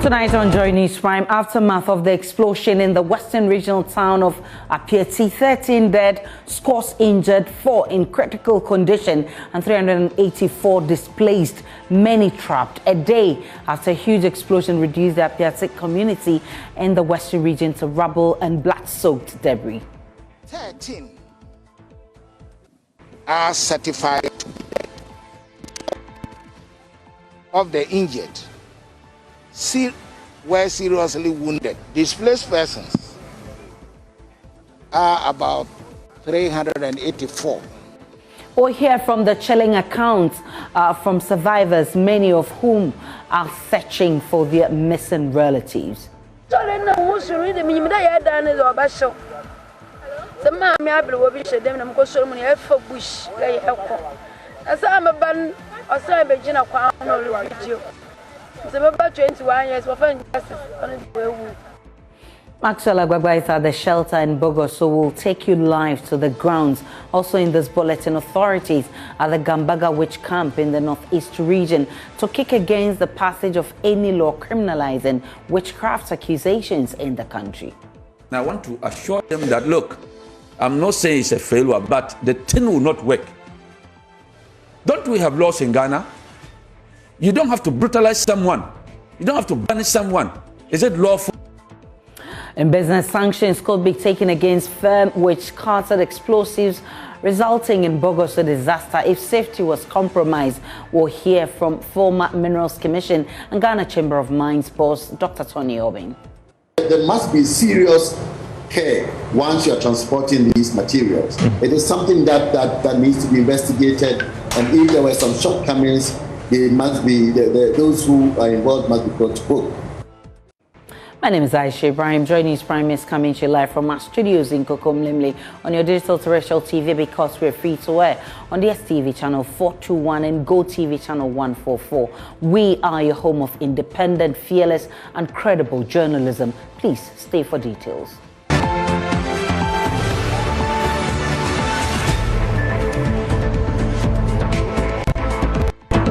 Tonight on Joy News Prime, aftermath of the explosion in the western regional town of Apiati, 13 dead, scores injured, 4 in critical condition, and 384 displaced, many trapped. A day after a huge explosion reduced the Apiati community in the western region to rubble and blood-soaked debris. 13 are certified of the injured. Were seriously wounded. Displaced persons are about 384. We'll hear from the chilling accounts from survivors, many of whom are searching for their missing relatives. Maxwell Agbagba is at the shelter in Bogoso, so we'll take you live to the grounds. Also in this bulletin, authorities at the Gambaga witch camp in the northeast region to kick against the passage of any law criminalizing witchcraft accusations in the country. I want to assure them that, look, I'm not saying it's a failure, but the thing will not work. Don't we have laws in Ghana? You don't have to brutalize someone. You don't have to banish someone. Is it lawful? And business sanctions could be taken against firm which carted explosives, resulting in Bogoso disaster if safety was compromised. We'll hear from former Minerals Commission and Ghana Chamber of Mines boss, Dr. Tony Obeng. There must be serious care once you are transporting these materials. It is something that needs to be investigated, and if there were some shortcomings, they must be those who are involved must be brought to book. My name is Aisha Ibrahim. Joy News Prime is coming to you live from our studios in Kokomlemle on your digital terrestrial TV, because we're free to air on the STV channel 421 and Go TV channel 144. We are your home of independent, fearless, and credible journalism. Please stay for details.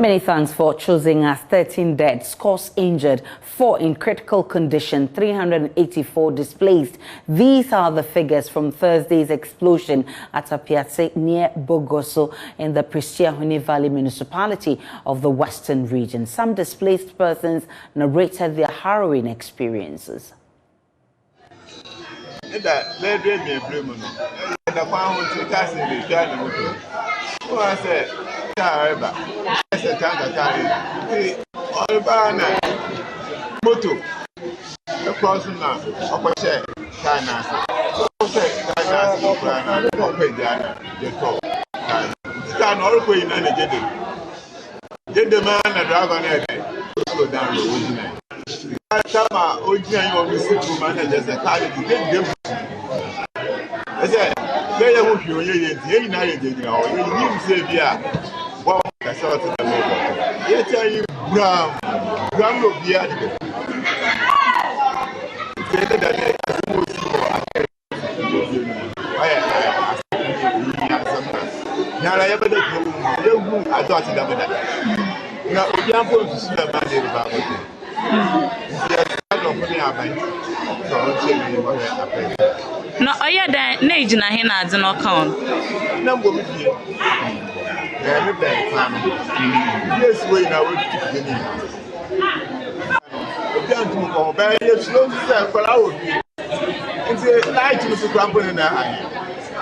Many thanks for choosing us. 13 dead, scores injured, 4 in critical condition, 384 displaced. These are the figures from Thursday's explosion at Apiati near Bogoso in the Prestiahuni Valley municipality of the western region. Some displaced persons narrated their harrowing experiences. Moto across now, China. Get the man a dragon slow down the original. Sama original you see manager the carry the I said, they are with you, you know, you say, yeah. Well, I saw it. Yet tell you, Brown will be at it. Now, I ever did I thought it. Now, we are going to see a man about it. No, oh yeah, that Nage na hina as no count. Number with you. Yes, we now will keep the name. Down to go back, yes, slow to for our view. And say, light to the grumble in the eye.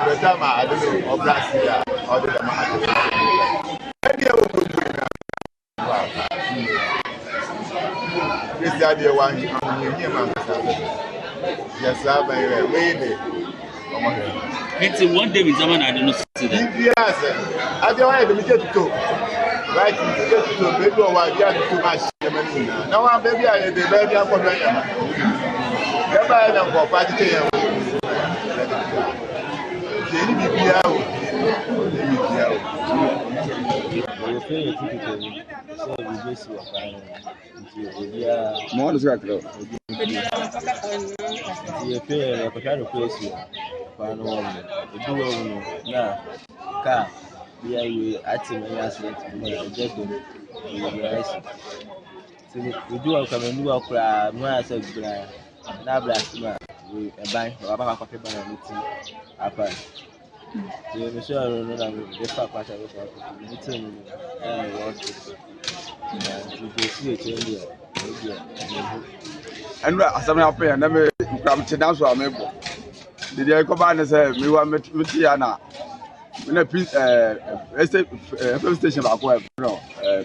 The time I don't know, or Brazil, or the Mahati. Maybe I will put you this is the one you hear, man. Yes, I'm waiting. It's one day with someone I don't know. Yes, I don't have to get to right to get to baby or why you have too much. Now, I'm baby, I have the baby. I'm going to never have a party. More is right though. we do a common work, no, I said, now blast me a bank or a coffee banana meeting. Upper. You sure I don't know that the fact that I was meeting to see a change. And as I'm happy, and then I'm to dance with me. Did you come and say, we were met with Tiana? In a piece, FM station,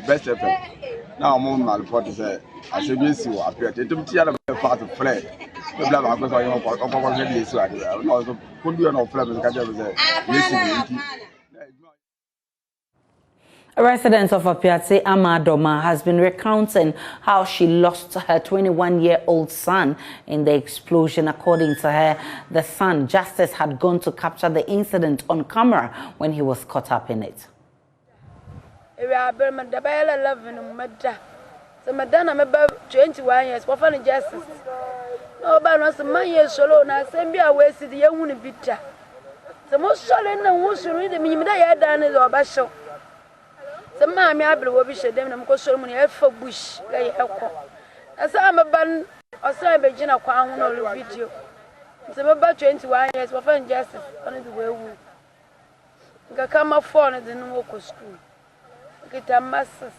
Best FM. Now, I'm on my report to say, I said, yes, you appear to Tiana part of play. The black was on your part. Could you know, Flamin Kaja? Yes, A resident of Apiate, Amadoma, has been recounting how she lost her 21-year-old son in the explosion. According to her, the son, Justice, had gone to capture the incident on camera when he was caught up in it. The mammy Abel will be shed them and go ceremony for bush. As I'm a bun or some Virginia Crown or video. Some about 21 years for fun justice on the way. You come up for the local school. Get a masses.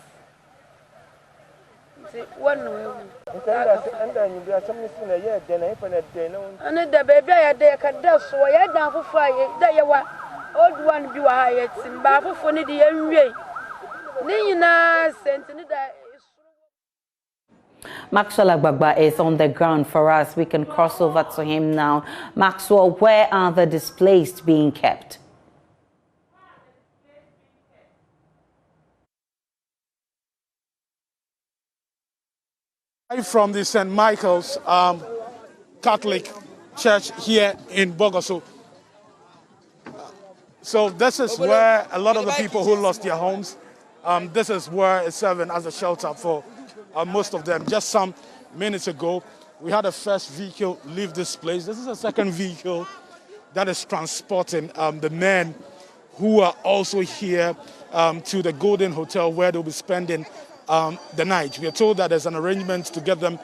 One way. And then you got something in a year, then I open a day. And the baby I dare cut down so I had down for fire. There you are. Old one be hired, Simba for the young. Maxwell Agbagba is on the ground for us. We can cross over to him now. Maxwell, where are the displaced being kept? From the St. Michael's Catholic Church here in Bogoso. So this is where a lot of the people who lost their homes, this is where it's serving as a shelter for most of them. Just some minutes ago, we had a first vehicle leave this place. This is a second vehicle that is transporting the men who are also here to the Golden Hotel where they'll be spending the night. We are told that there's an arrangement to get them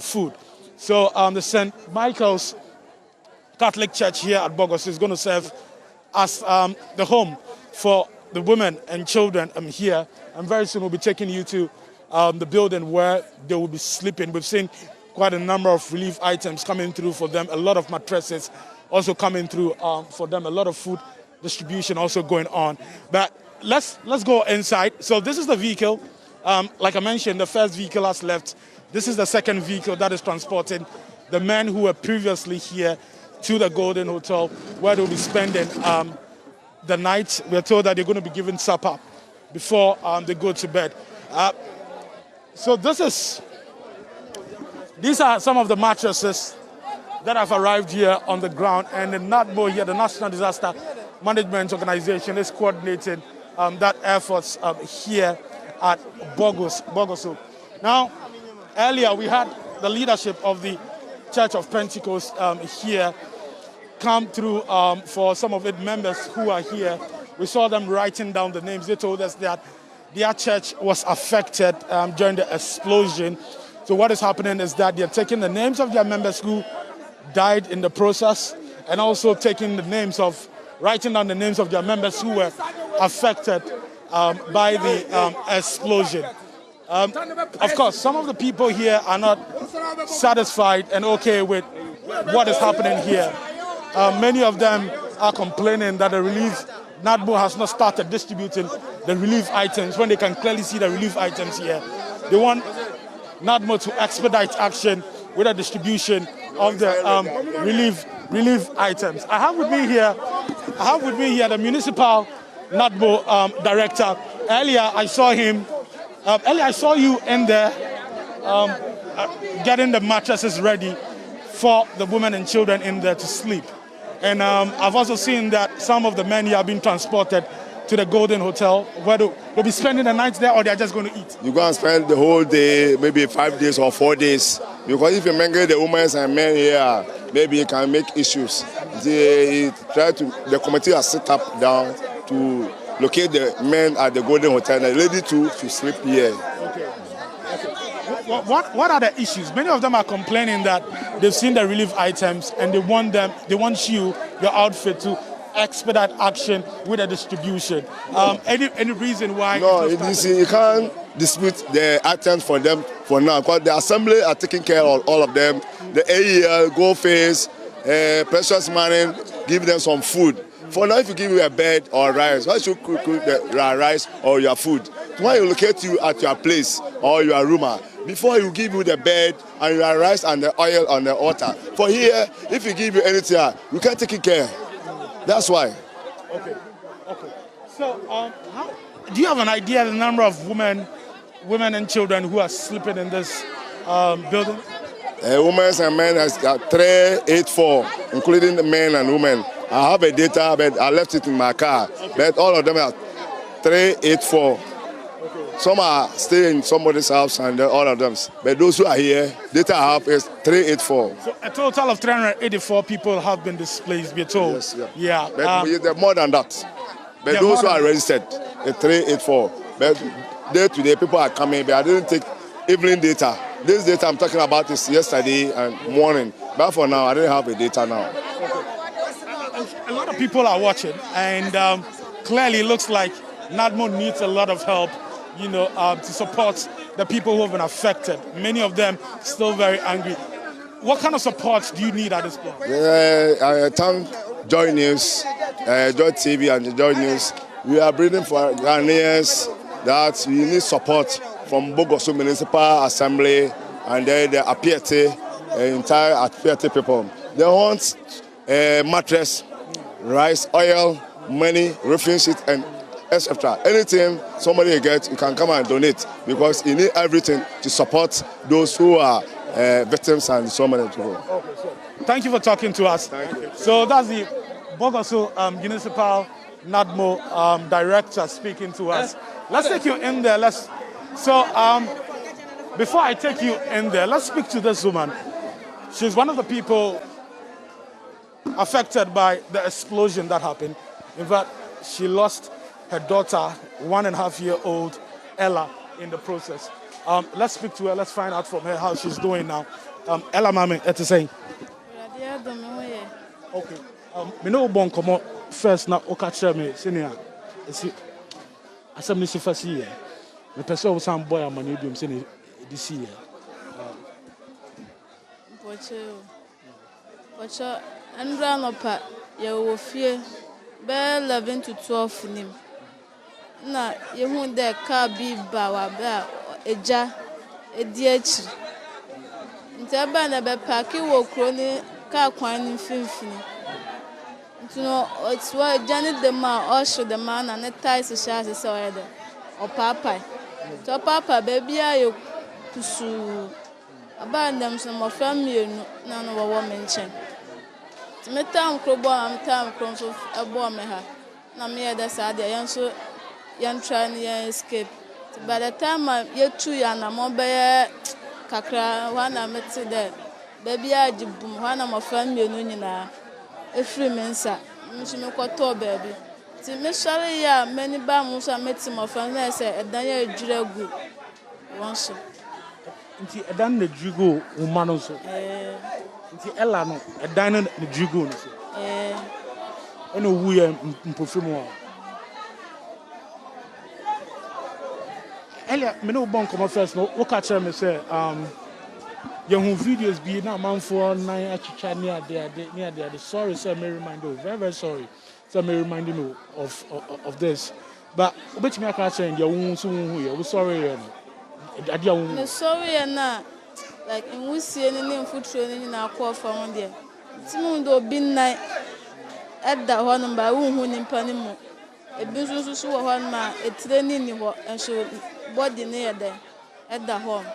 food. So the St. Michael's Catholic Church here at Bogos is going to serve as the home for the women and children here. And very soon we'll be taking you to the building where they will be sleeping. We've seen quite a number of relief items coming through for them, a lot of mattresses also coming through for them, a lot of food distribution also going on. But let's go inside. So this is the vehicle. Like I mentioned, the first vehicle has left. This is the second vehicle that is transporting the men who were previously here to the Golden Hotel where they'll be spending the night. We're told that they're going to be given supper before they go to bed. So these are some of the mattresses that have arrived here on the ground, and the NADMO here, the National Disaster Management Organization, is coordinating that efforts here at Bogoso. Now, earlier we had the leadership of the Church of Pentecost here come through for some of its members who are here. We saw them writing down the names. They told us that their church was affected during the explosion. So what is happening is that they're taking the names of their members who died in the process, and also taking the names of, writing down the names of their members who were affected by the explosion. Of course, some of the people here are not satisfied and okay with what is happening here. Many of them are complaining that the relief, NADMO has not started distributing the relief items when they can clearly see the relief items here. They want NADMO to expedite action with the distribution of the relief items. I have with me here the municipal NADMO director. Earlier I saw him. Earlier I saw you in there getting the mattresses ready for the women and children in there to sleep. And I've also seen that some of the men here are being transported to the Golden Hotel, where they'll be spending the night there, or they're just going to eat. You go and spend the whole day, maybe 5 days or 4 days. Because if you mingle the women and men here, maybe it can make issues. The committee has set up down to locate the men at the Golden Hotel and the lady to sleep here. Okay. what are the issues? Many of them are complaining that they've seen the relief items and they want you, your outfit, to expedite action with the distribution. Any reason why? No, you can't dispute the items for them for now, because the assembly are taking care of all of them. The AEL, Goldface, Precious Money, give them some food. For now, if you give you a bed or rice, why should you cook the rice or your food? Why you locate you at your place or your room before you give you the bed and your rice and the oil on the altar? For here, if you give you anything, you can't take care. That's why. Okay. So, do you have an idea of the number of women and children who are sleeping in this building? Women and men has got 384, including the men and women. I have a data, but I left it in my car. But all of them are 384. Some are staying in somebody's house and all of them. But those who are here, data I have is 384. So a total of 384 people have been displaced, we're told. Yes, yeah. But they're more than that. But those who are registered, the 384. But day to day, people are coming, but I didn't take evening data. This data I'm talking about is yesterday and morning. But for now, I didn't have the data now. A lot of people are watching, and clearly it looks like NADMO needs a lot of help, to support the people who have been affected. Many of them still very angry. What kind of support do you need at this point? I thank Joy News, Joy TV and Joy News. We are breathing for Ghanaians that we need support from Bogoso Municipal Assembly and the Apiete, entire Apiete people. They want a mattress, rice, oil, money, roofing sheet, and etc. Anything somebody gets, you can come and donate, because you need everything to support those who are victims and so many people. Okay, so thank you for talking to us. Thank you. So that's the Bogoso Municipal NADMO director speaking to us. Let's take you in there. Before I take you in there, let's speak to this woman. She's one of the people affected by the explosion that happened. In fact, she lost her daughter, 1.5-year-old Ella, in the process. Let's speak to her. Let's find out from her how she's doing now. Ella, mami, it's saying. Okay. Me know bon come first na okache me senior. Esi assembly si first year. Me person was some boy amani biom senior this year. Pocho andra no pa ye wo fie be 11 to 12 nim. Na ye hu de car bi ba wa ba eja edi achi. Nti ba na be park wo kro ni car kwan ni finfini. It's why Janet the man or show the man and the ties to share his order or papa. So, papa, baby, I pursue about them some of family, none of a woman chain. To me, time crowbar, I'm time crumbs of a bomb. Now, me at the side, young trying to escape. By the time I get 2 young, I'm on by Kakra, one I met today. Baby, I did boom, one of my family, a free mensa, Mr. Koto baby. To Miss Shelley, many bambus are met some of them, say, a Daniel Jugu once. Into a Dan the Jugo, woman also. Into Ella, a diner the Jugo. And we are in perfume. Elia, me no bon come first, no, what catch me say, young videos be now man for 9 achicha near there. Sorry, sir, may remind you. Very, very sorry. So may remind you of this. But which me I can't say your wound soon here. We sorry, I'm sorry, and like in we see any name food training in our call for one day. Timundo been night at that one by whom in Panimo. A business who one man, a training and show body near there at the home.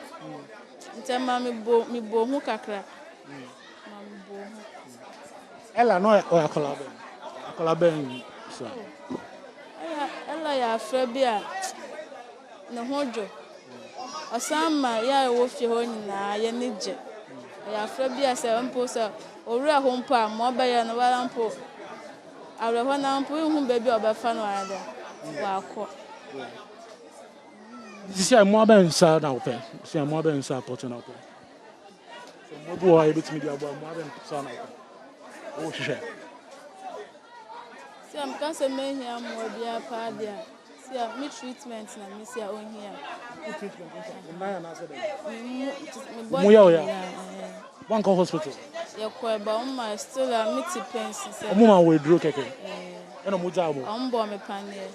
Mammy bo who kakra. Ella no or Colaben. So Ella ya Frebia no hojo. Or some ya wolf your own na ya nije. Ya Frebia 7 poster or a home palm, more by an ampo. I will one ampo whom baby or by fan either. See, I'm more than sad now. See, I'm more than sad. Portion now. So, more boy, bit me more than sad now. Oh, shit. See, I'm can't say me here more be a part there. See, me treatment na me see on here. Treatment. My answer then. Yeah. One call hospital. Yeah, quite, but my still a meaty pens. Mama will draw keke. And a mujabo. I'm born a panier.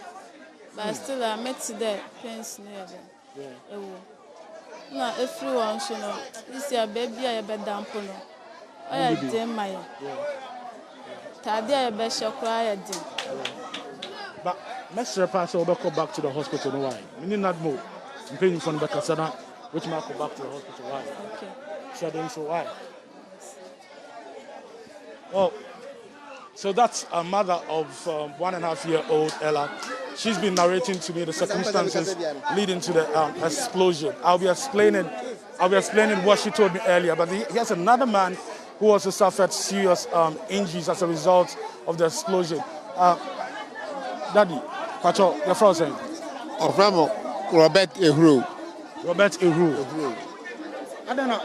But still I met today pens near them. Yeah. Now, everyone should know. This year, baby, I bet down puno. I did my. Tadia, I bet your cry. But Mr. Pastor will go back to the hospital. No, why? We need not move. I'm paying for the Casana, which might go back to the hospital. Why? Okay. So then, so why? Oh, so that's a mother of 1.5-year-old Ella. She's been narrating to me the circumstances leading to the explosion. I'll be explaining what she told me earlier. But here's another man who also suffered serious injuries as a result of the explosion. Daddy, Pacho, your first name? Robert Ehru. Robert Ehru. I don't know.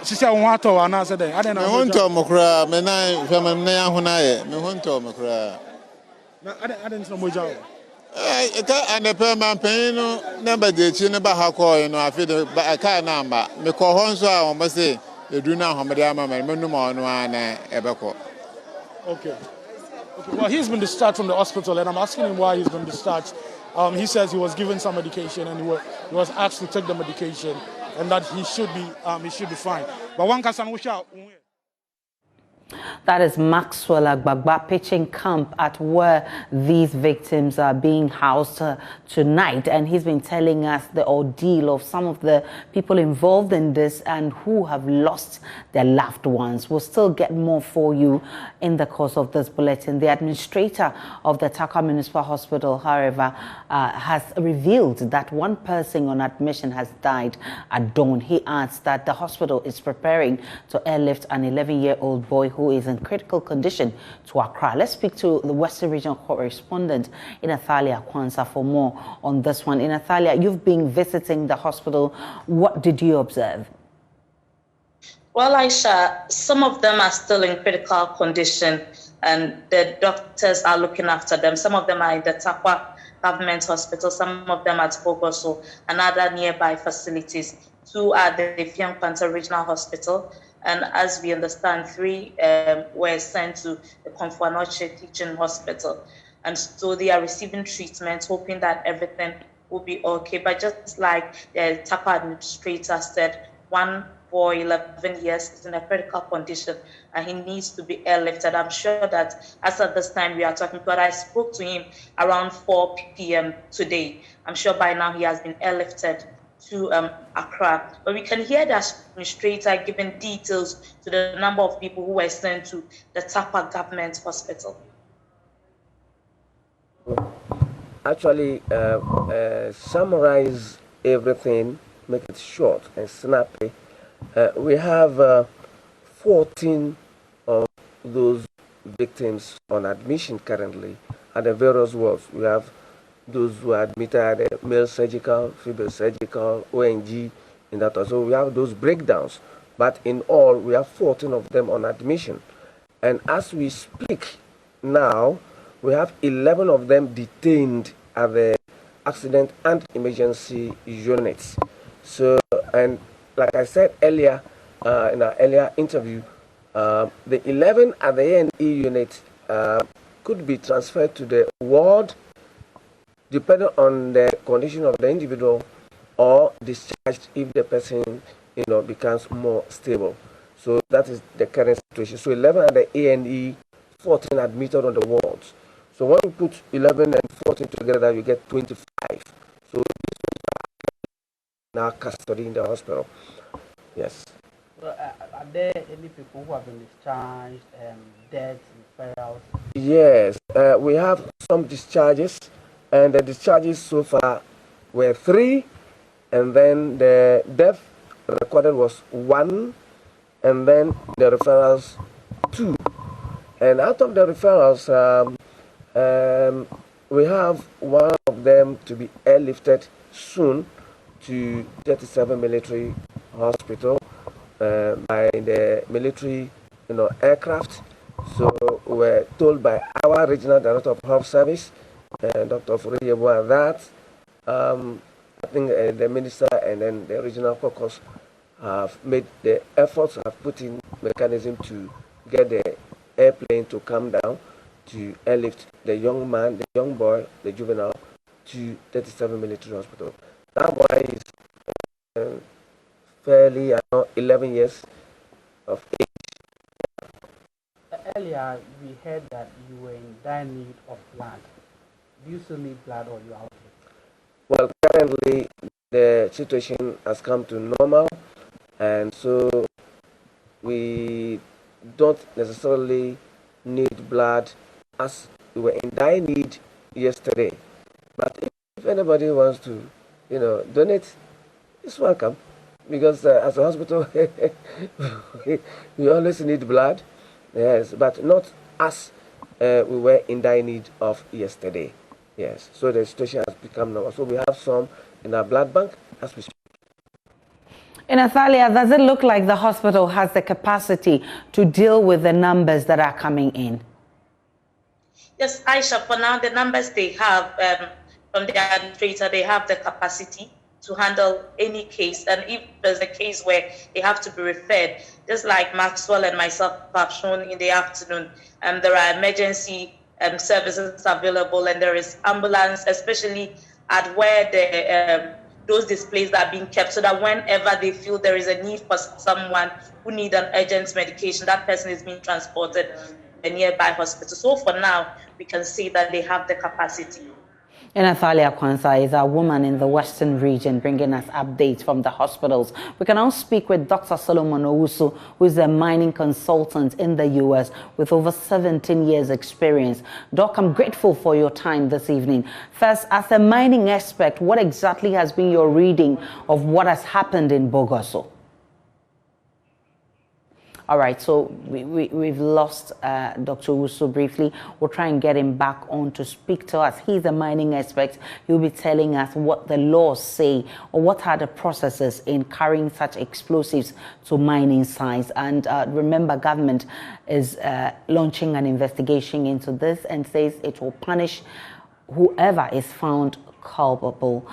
She said, I want to answer them. I don't know. I want to Mokra, Menai, Femania Hunaye, Mehunto Mokra. I didn't know Mojo. And the permanent pain, never did she never have call, you know, I feel a car number. Me call Honsa, I must say, you do not have Madame and Menuma one Ebeco. Okay. Well, he's been discharged from the hospital, and I'm asking him why he's been discharged. He says he was given some medication, and he was asked to take the medication, and that he should be fine. But one can shout. That is Maxwell Agbagba pitching camp at where these victims are being housed tonight. And he's been telling us the ordeal of some of the people involved in this and who have lost their loved ones. We'll still get more for you in the course of this bulletin. The administrator of the Tarkwa Municipal Hospital, however, has revealed that one person on admission has died at dawn. He adds that the hospital is preparing to airlift an 11-year-old boy who is in critical condition to Accra. Let's speak to the Western Regional correspondent, Inathalia Kwanza, for more on this one. Inathalia, you've been visiting the hospital. What did you observe? Well, Aisha, some of them are still in critical condition and the doctors are looking after them. Some of them are in the Tarkwa Government Hospital, some of them at Bogoso and other nearby facilities. 2 are the Effiong Panther Regional Hospital. And as we understand, 3 were sent to the Komfo Anokye Teaching Hospital. And so they are receiving treatment, hoping that everything will be okay. But just like the Tarkwa administrator said, one boy, 11 years, is in a critical condition and he needs to be airlifted. I'm sure that as at this time we are talking, but I spoke to him around 4 p.m. today. I'm sure by now he has been airlifted to Accra. But we can hear the administrator giving details to the number of people who were sent to the Tarkwa Government Hospital. Actually, summarize everything, make it short and snappy. We have 14 of those victims on admission currently at the various wards. We have those who are admitted at male surgical, female surgical, ONG, in that. So we have those breakdowns. But in all, we have 14 of them on admission. And as we speak now, we have 11 of them detained at the accident and emergency units. So, and like I said earlier, in our earlier interview, the 11 at the A&E unit could be transferred to the ward depending on the condition of the individual, or discharged if the person, becomes more stable. So that is the current situation. So 11 at the A&E, 14 admitted on the wards. So when we put 11 and 14 together, you get 25. So this is now custody in the hospital. Yes. Well, are there any people who have been discharged, deaths, referrals? Yes, we have some discharges. And the discharges so far were 3, and then the death recorded was 1, and then the referrals 2. And out of the referrals, we have one of them to be airlifted soon to 37 Military Hospital by the military aircraft. So we're told by our Regional Director of Health Service, Dr. Furiyebu, that I think the minister and then the regional caucus have made the efforts, have put in mechanism to get the airplane to come down to airlift the young man, the young boy, the juvenile, to 37 Military Hospital. That boy is fairly 11 years of age. Earlier, we heard that you were in dire need of blood. Do you still need blood, or you are okay? Well, currently the situation has come to normal, and so we don't necessarily need blood as we were in dire need yesterday. But if anybody wants to, donate, it's welcome, because as a hospital, we always need blood. Yes, but not as we were in dire need of yesterday. Yes, so the situation has become normal. So we have some in our blood bank as we speak. In Athalia, does it look like the hospital has the capacity to deal with the numbers that are coming in? Yes, Aisha, for now, the numbers they have from the administrator, they have the capacity to handle any case. And if there's a case where they have to be referred, just like Maxwell and myself have shown in the afternoon, there are emergency services available, and there is ambulance, especially at where the those displaced are being kept, so that whenever they feel there is a need for someone who needs an urgent medication, that person is being transported to a nearby hospital. So for now, we can see that they have the capacity. And Athalia Kwanzaa is a woman in the Western region bringing us updates from the hospitals. We can now speak with Dr. Solomon Owusu, who is a mining consultant in the U.S. with over 17 years experience. Doc, I'm grateful for your time this evening. First, as a mining expert, what exactly has been your reading of what has happened in Bogoso? All right, so we've lost Dr. Owusu briefly. We'll try and get him back on to speak to us. He's a mining expert. He'll be telling us what the laws say or what are the processes in carrying such explosives to mining sites. And remember, government is launching an investigation into this and says it will punish whoever is found culpable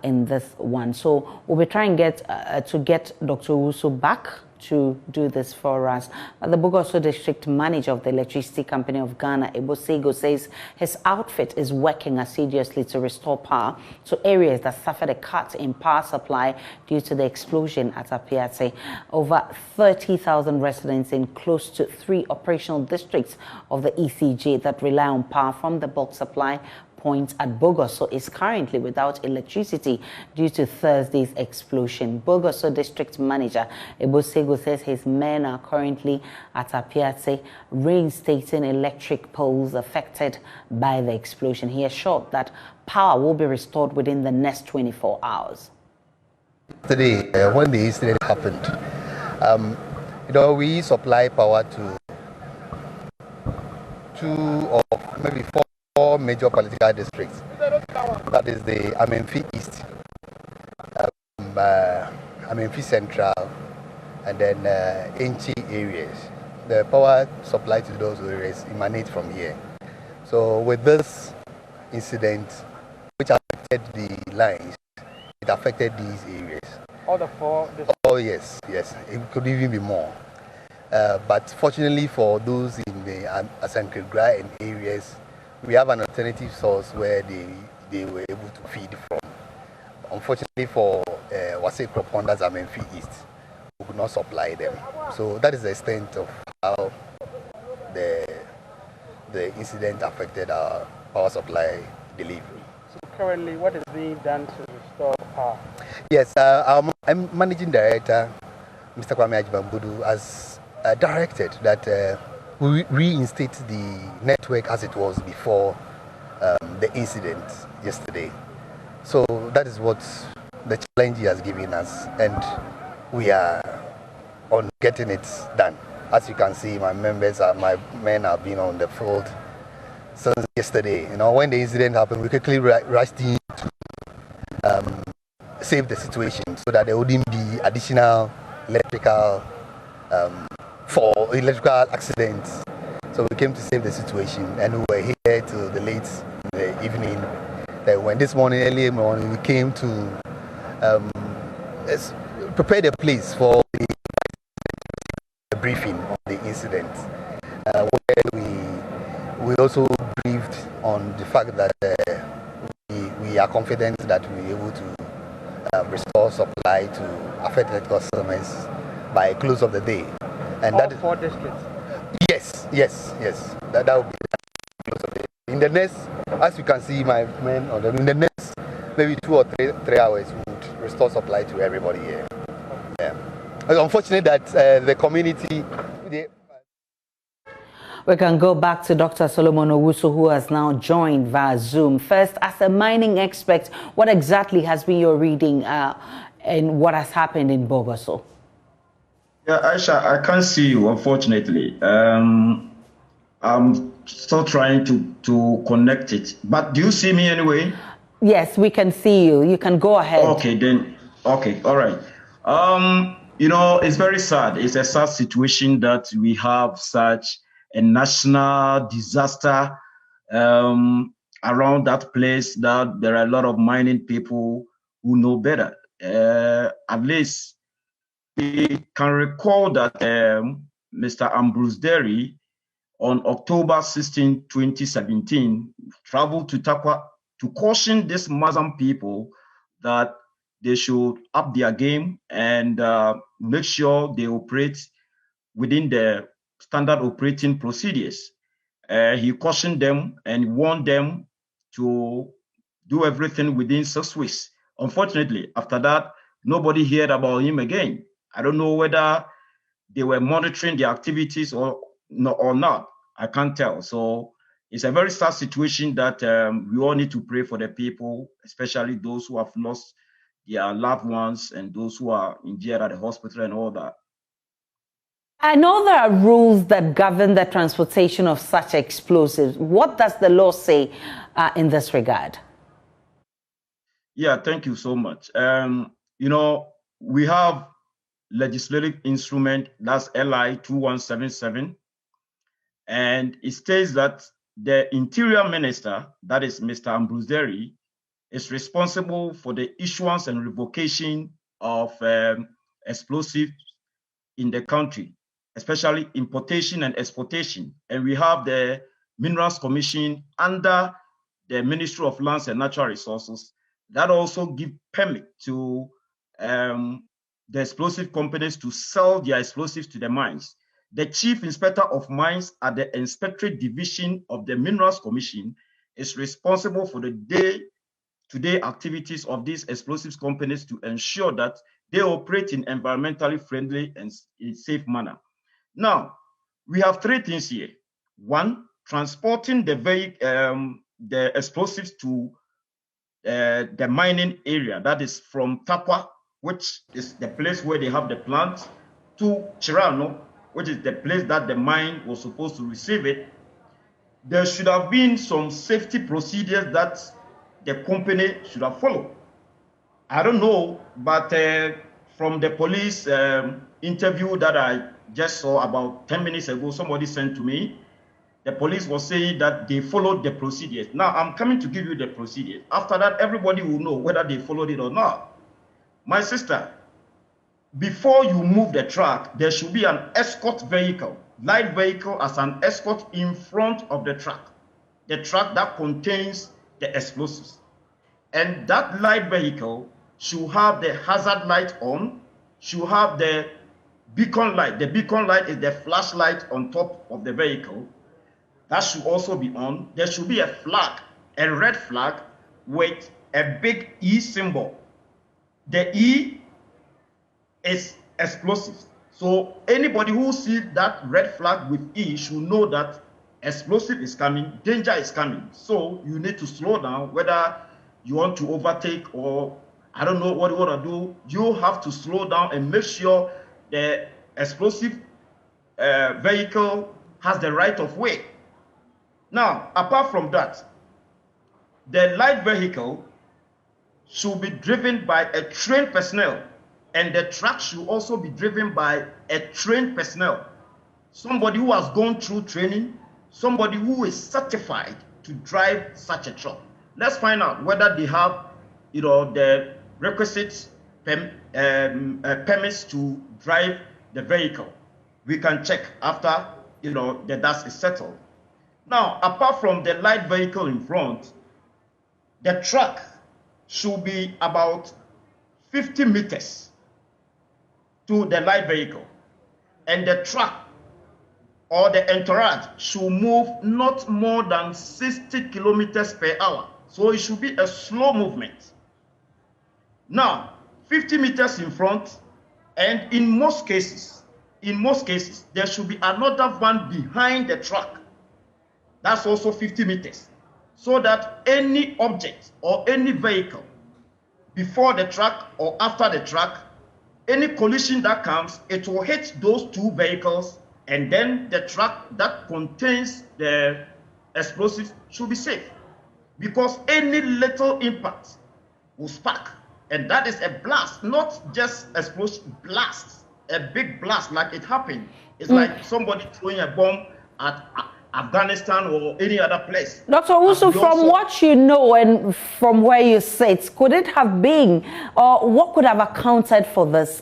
in this one. So we'll be trying to get Dr. Owusu back to do this for us. The Bogoso District Manager of the Electricity Company of Ghana, Ebosego, says his outfit is working assiduously to restore power to areas that suffered a cut in power supply due to the explosion at Apiate. Over 30,000 residents in close to 3 operational districts of the ECJ that rely on power from the bulk supply point at Bogoso is currently without electricity due to Thursday's explosion. Bogoso District Manager Ebosego says his men are currently at Apiate reinstating electric poles affected by the explosion. He assured that power will be restored within the next 24 hours. Today, when the incident happened, we supply power to 2 or maybe 4 major political districts. That is the Amenfi East, Amenfi Central, and then Enchi areas. The power supply to those areas emanates from here. So with this incident, which affected the lines, it affected these areas. All the 4 districts? Oh yes, it could even be more. But fortunately for those in the Asankragua and areas, we have an alternative source where they were able to feed from. Unfortunately for Wase Kropondas and Amenfi East, we could not supply them. So that is the extent of how the incident affected our power supply delivery. So currently, what is being done to restore power? Yes, our managing director, Mr. Kwame Ajibambudu, has directed that we reinstate the network as it was before the incident yesterday. So that is what the challenge he has given us, and we are on getting it done. As you can see, my men have been on the field since yesterday. You know, when the incident happened, we quickly rushed in to save the situation so that there wouldn't be additional electrical accidents. So we came to save the situation, and we were here till the late in the evening. When this morning, early morning, we came to prepare the place for the briefing on the incident, where we also briefed on the fact that we are confident that we'll be able to restore supply to affected customers by close of the day. And all that 4 districts? Yes. That will be close of the day. In the next, as you can see, my men, in the next maybe 2 or 3 hours, we would restore supply to everybody here. Yeah. It's unfortunate that the community. We can go back to Dr. Solomon Owusu, who has now joined via Zoom. First, as a mining expert, what exactly has been your reading and what has happened in Bogoso? Yeah, Aisha, I can't see you, unfortunately. I'm still trying to connect it. But do you see me anyway? Yes, we can see you. You can go ahead. Okay, then. Okay, all right. You know, it's very sad. It's a sad situation that we have such a national disaster around that place, that there are a lot of mining people who know better. At least we can recall that Mr. Ambrose Derry on October 16, 2017, traveled to Takwa to caution these Muslim people that they should up their game and make sure they operate within the standard operating procedures. He cautioned them and warned them to do everything within 6 weeks. Unfortunately, after that, nobody heard about him again. I don't know whether they were monitoring the activities or not. I can't tell. So it's a very sad situation that we all need to pray for the people, especially those who have lost their loved ones and those who are injured at the hospital and all that. I know there are rules that govern the transportation of such explosives. What does the law say in this regard? Yeah, thank you so much. You know, we have legislative instrument, that's LI 2177, and it states that the Interior Minister, that is Mr. Ambrose Derry, is responsible for the issuance and revocation of explosives in the country, especially importation and exportation. And we have the Minerals Commission under the Ministry of Lands and Natural Resources that also give permit to the explosive companies to sell their explosives to the mines. The Chief Inspector of Mines at the Inspectorate Division of the Minerals Commission is responsible for the day-to-day activities of these explosives companies to ensure that they operate in environmentally friendly and in safe manner. Now, we have 3 things here. 1, transporting the explosives to the mining area, that is from Takwa, which is the place where they have the plant, to Chirano, which is the place that the mine was supposed to receive it. There should have been some safety procedures that the company should have followed. I don't know, but from the police interview that I just saw about 10 minutes ago, somebody sent to me, the police was saying that they followed the procedures. Now, I'm coming to give you the procedures. After that, everybody will know whether they followed it or not. My sister, before you move the truck, there should be an escort vehicle, light vehicle as an escort in front of the truck that contains the explosives. And that light vehicle should have the hazard light on, should have the beacon light. The beacon light is the flashlight on top of the vehicle. That should also be on. There should be a flag, a red flag with a big E symbol. The E is explosives. So anybody who sees that red flag with E should know that explosive is coming, danger is coming. So you need to slow down, whether you want to overtake or I don't know what you want to do. You have to slow down and make sure the explosive vehicle has the right of way. Now, apart from that, the light vehicle should be driven by a trained personnel, and the truck should also be driven by a trained personnel. Somebody who has gone through training, somebody who is certified to drive such a truck. Let's find out whether they have, the requisite permits to drive the vehicle. We can check after, the dust is settled. Now, apart from the light vehicle in front, the truck should be about 50 meters to the light vehicle, and the truck or the entourage should move not more than 60 kilometers per hour. So it should be a slow movement. Now, 50 meters in front, and in most cases, there should be another van behind the truck. That's also 50 meters. So that any object or any vehicle before the truck or after the truck, any collision that comes, it will hit those two vehicles, and then the truck that contains the explosives should be safe. Because any little impact will spark, and that is a blast, not just explosion, blast, a big blast like it happened. It's like somebody throwing a bomb at Afghanistan or any other place. Dr. Owusu, from what you know and from where you sit, could it have been, or what could have accounted for this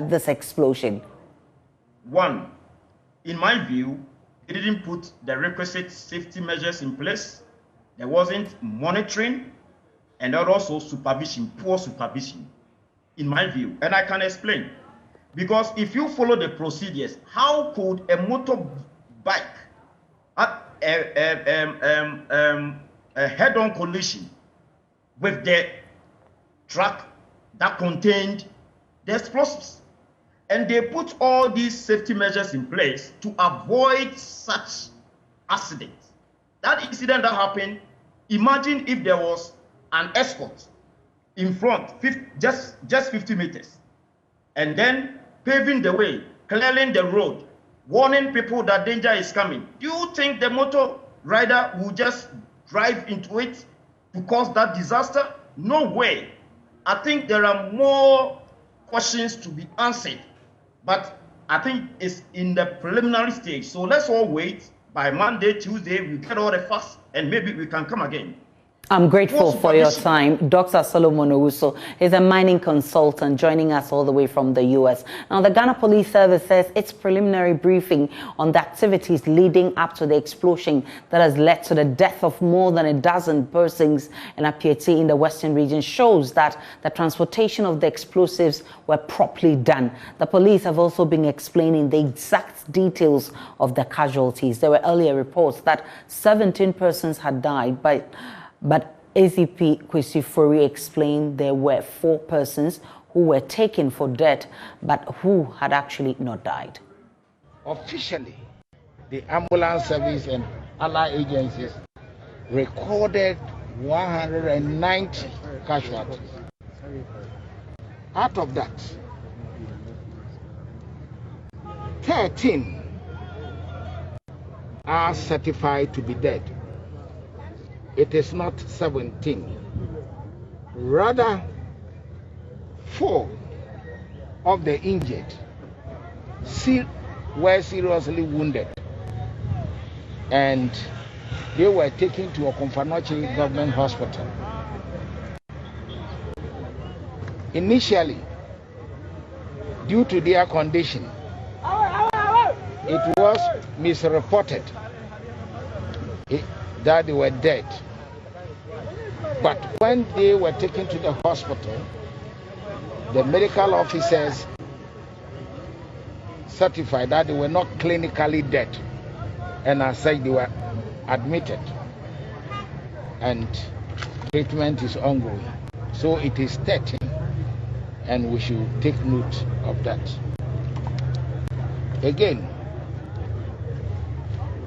this explosion? One, in my view, it didn't put the requisite safety measures in place. There wasn't monitoring, and there was also supervision, poor supervision, in my view. And I can explain. Because if you follow the procedures, how could a motorbike a head-on collision with the truck that contained the explosives? And they put all these safety measures in place to avoid such accidents. That incident that happened, imagine if there was an escort in front, just 50 meters, and then paving the way, clearing the road, warning people that danger is coming. Do you think the motor rider will just drive into it to cause that disaster? No way. I think there are more questions to be answered, but I think it's in the preliminary stage. So let's all wait. By Monday, Tuesday, we get all the facts, and maybe we can come again. I'm grateful for your time. Dr. Solomon Owusu is a mining consultant joining us all the way from the U.S. Now, the Ghana Police Service says its preliminary briefing on the activities leading up to the explosion that has led to the death of more than a dozen persons in Apieti in the Western region shows that the transportation of the explosives were properly done. The police have also been explaining the exact details of the casualties. There were earlier reports that 17 persons had died, but ACP Kwesi Fori explained there were 4 persons who were taken for death, but who had actually not died. Officially, the ambulance service and allied agencies recorded 190 casualties. Out of that, 13 are certified to be dead. It is not 17. Rather, 4 of the injured were seriously wounded, and they were taken to Okomfanochi Government Hospital. Initially, due to their condition, it was misreported that they were dead. But when they were taken to the hospital, the medical officers certified that they were not clinically dead, and as such they were admitted, and treatment is ongoing. So it is 13, and we should take note of that. Again,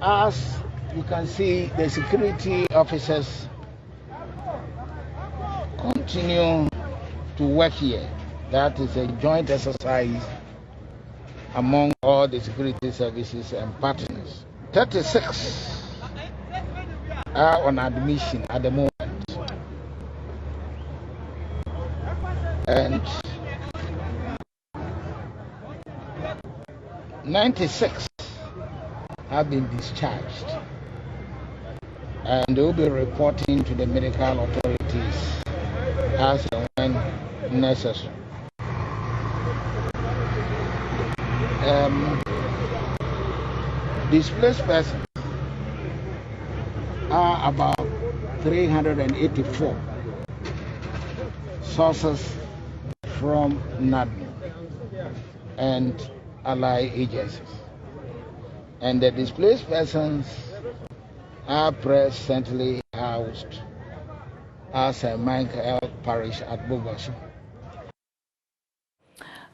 as you can see, the security officers continue to work here. That is a joint exercise among all the security services and partners. 36 are on admission at the moment. And 96 have been discharged. And they will be reporting to the medical authorities as and when necessary. Displaced persons are about 384 sources from NADMO and allied agencies. And the displaced persons are presently housed at St. Michael Parish at Bogoso.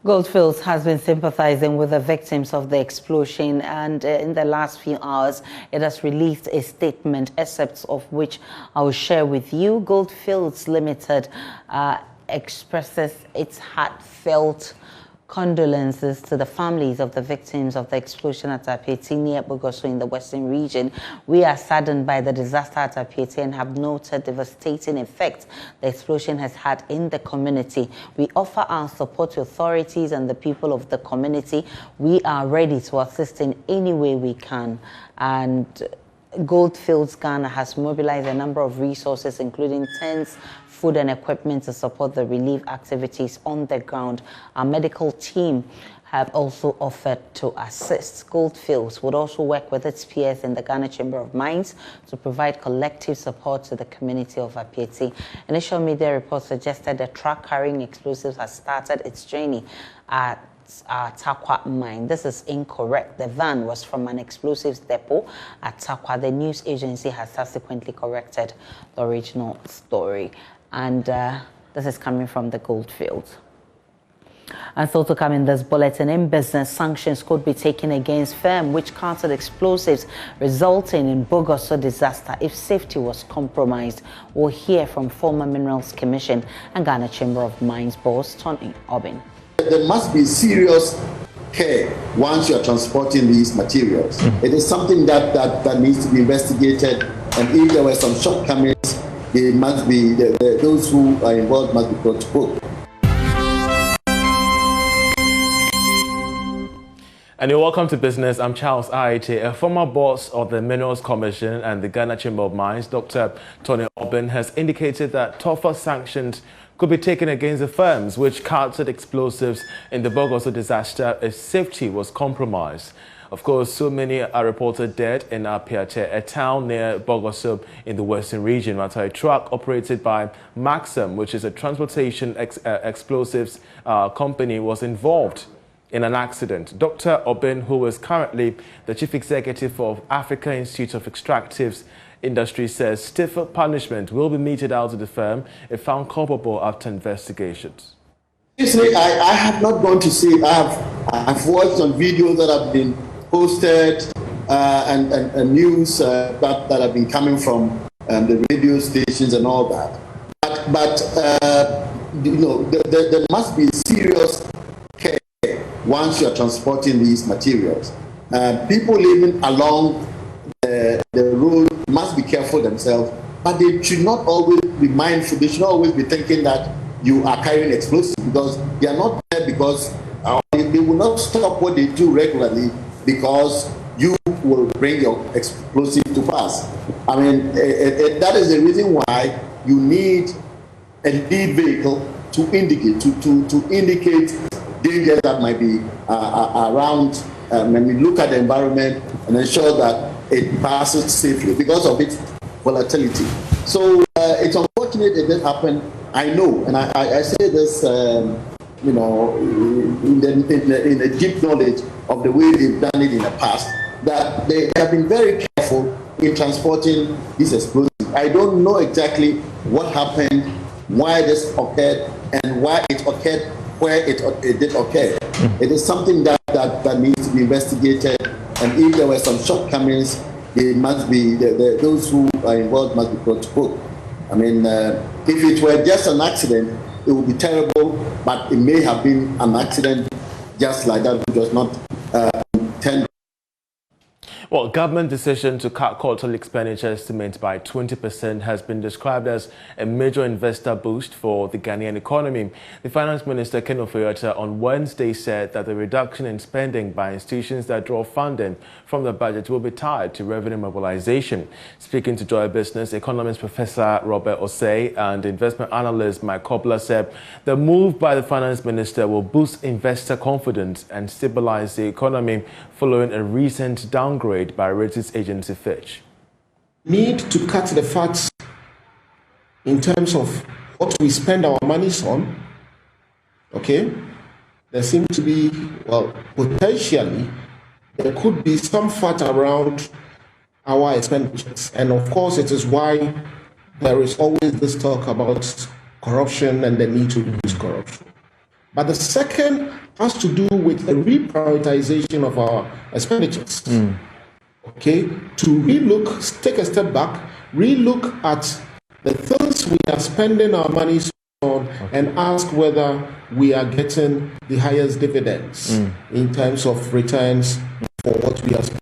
Goldfields has been sympathizing with the victims of the explosion, and in the last few hours it has released a statement, excerpts of which I will share with you. Goldfields Limited expresses its heartfelt condolences to the families of the victims of the explosion at Apieti near Bogoso in the Western region. We are saddened by the disaster at Apieti and have noted devastating effects the explosion has had in the community. We offer our support to authorities and the people of the community. We are ready to assist in any way we can. And Goldfields Ghana has mobilized a number of resources, including tents, food and equipment to support the relief activities on the ground. Our medical team have also offered to assist. Goldfields would also work with its peers in the Ghana Chamber of Mines to provide collective support to the community of Apieti. Initial media reports suggested the truck carrying explosives has started its journey at Tarkwa mine. This is incorrect. The van was from an explosives depot at Tarkwa. The news agency has subsequently corrected the original story. And this is coming from the Goldfields. And so to come in this bulletin, in business, sanctions could be taken against firm which carted explosives, resulting in Bogoso disaster if safety was compromised. We'll hear from former Minerals Commission and Ghana Chamber of Mines boss Tony Obin. There must be serious care once you are transporting these materials. It is something that needs to be investigated, and if there were some shortcomings, they must be those who are involved must be brought to book. And you're welcome to Business. I'm Charles Aite, a former boss of the Minerals Commission and the Ghana Chamber of Mines. Dr. Tony Obin has indicated that tougher sanctions could be taken against the firms which carted explosives in the Bogoso disaster if safety was compromised. Of course, so many are reported dead in Apiate, a town near Bogoso in the Western region, after a truck operated by Maxim, which is a transportation explosives company, was involved in an accident. Dr. Obin, who is currently the chief executive of Africa Institute of Extractives Industry, says stiffer punishment will be meted out to the firm if found culpable after investigations. I have not gone to see. I've watched some videos that have been posted and news that have been coming from the radio stations and all that. But you know, there must be serious care once you are transporting these materials. People living along the road must be careful themselves, but they should not always be mindful. They should not always be thinking that you are carrying explosives, because they are not there because they will not stop what they do regularly because you will bring your explosive to pass. I mean, that is the reason why you need a lead vehicle to indicate to indicate dangers that might be around. When we look at the environment and ensure that it passes safely because of its volatility. So it's unfortunate it did happen. I know, and I say this, you know, in the deep knowledge of the way they've done it in the past, that they have been very careful in transporting these explosives. I don't know exactly what happened, why this occurred, and why it occurred where it did occur. It is something that needs to be investigated, and if there were some shortcomings, they must be those who are involved must be brought to book. I mean, if it were just an accident, it would be terrible, but it may have been an accident just like that, which was not tended. Well, government decision to cut quarterly expenditure estimate by 20% has been described as a major investor boost for the Ghanaian economy. The Finance Minister, Ken Ofori-Atta, on Wednesday said that the reduction in spending by institutions that draw funding from the budget will be tied to revenue mobilization. Speaking to Joy Business, economist Professor Robert Osei and investment analyst Mike Kobler said the move by the Finance Minister will boost investor confidence and stabilize the economy following a recent downgrade by ratings agency Fitch. Need to cut the fat in terms of what we spend our monies on. Okay, there seems to be, well, potentially there could be some fat around our expenditures, and of course it is why there is always this talk about corruption and the need to reduce corruption. But the second has to do with a reprioritization of our expenditures. Okay, to relook, take a step back, relook at the things we are spending our money on, and ask whether we are getting the highest dividends in terms of returns for what we are spending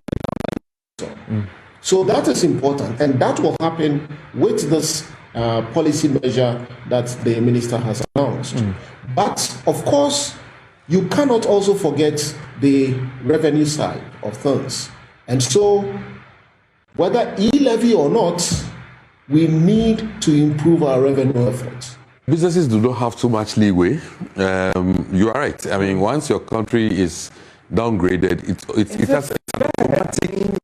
our money on. So that is important, and that will happen with this policy measure that the minister has announced. But of course, you cannot also forget the revenue side of things. And so, whether e-levy or not, we need to improve our revenue efforts. Businesses do not have too much leeway. You are right. I mean, once your country is downgraded, it has an automatic.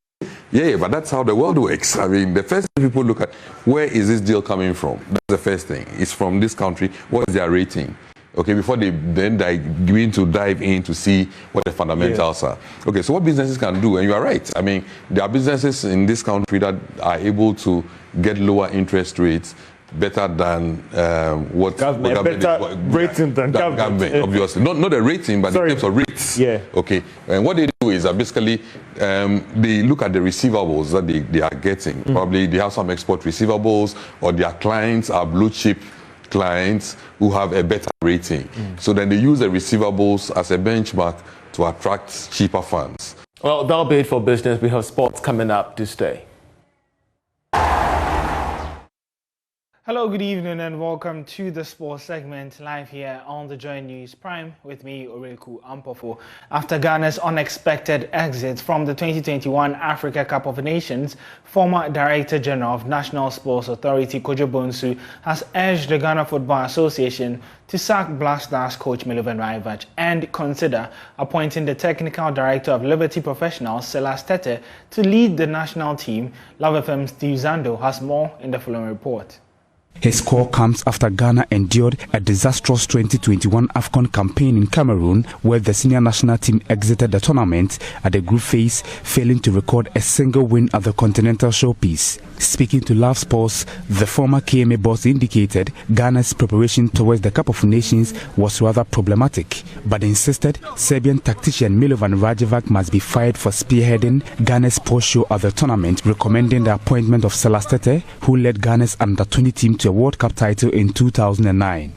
Yeah, but that's how the world works. I mean, the first thing people look at, where is this deal coming from? That's the first thing. It's from this country. What is their rating? Okay, before they then begin to dive in to see what the fundamentals are. Okay, so what businesses can do, and you are right. I mean, there are businesses in this country that are able to get lower interest rates better than what government rating than government, obviously. Not the rating, but in terms of rates. Yeah. Okay. And what they do is basically they look at the receivables that they are getting. Probably they have some export receivables, or their clients are blue chip clients who have a better rating. So then they use the receivables as a benchmark to attract cheaper funds. Well, that'll be it for business. We have sports coming up this day. Hello, good evening and welcome to the sports segment live here on the Joy News Prime with me, Oreku Ampofo. After Ghana's unexpected exit from the 2021 Africa Cup of Nations, former Director General of National Sports Authority Kojo Bonsu has urged the Ghana Football Association to sack Black Stars coach Milovan Rajevac and consider appointing the Technical Director of Liberty Professionals, Silas Tete, to lead the national team. Love FM's Steve Zando has more in the following report. His call comes after Ghana endured a disastrous 2021 AFCON campaign in Cameroon, where the senior national team exited the tournament at the group phase, failing to record a single win at the Continental Showpiece. Speaking to Love Sports, the former KMA boss indicated Ghana's preparation towards the Cup of Nations was rather problematic, but insisted Serbian tactician Milovan Rajevac must be fired for spearheading Ghana's poor show at the tournament, recommending the appointment of Silas Tete, who led Ghana's under-20 team to a World Cup title in 2009.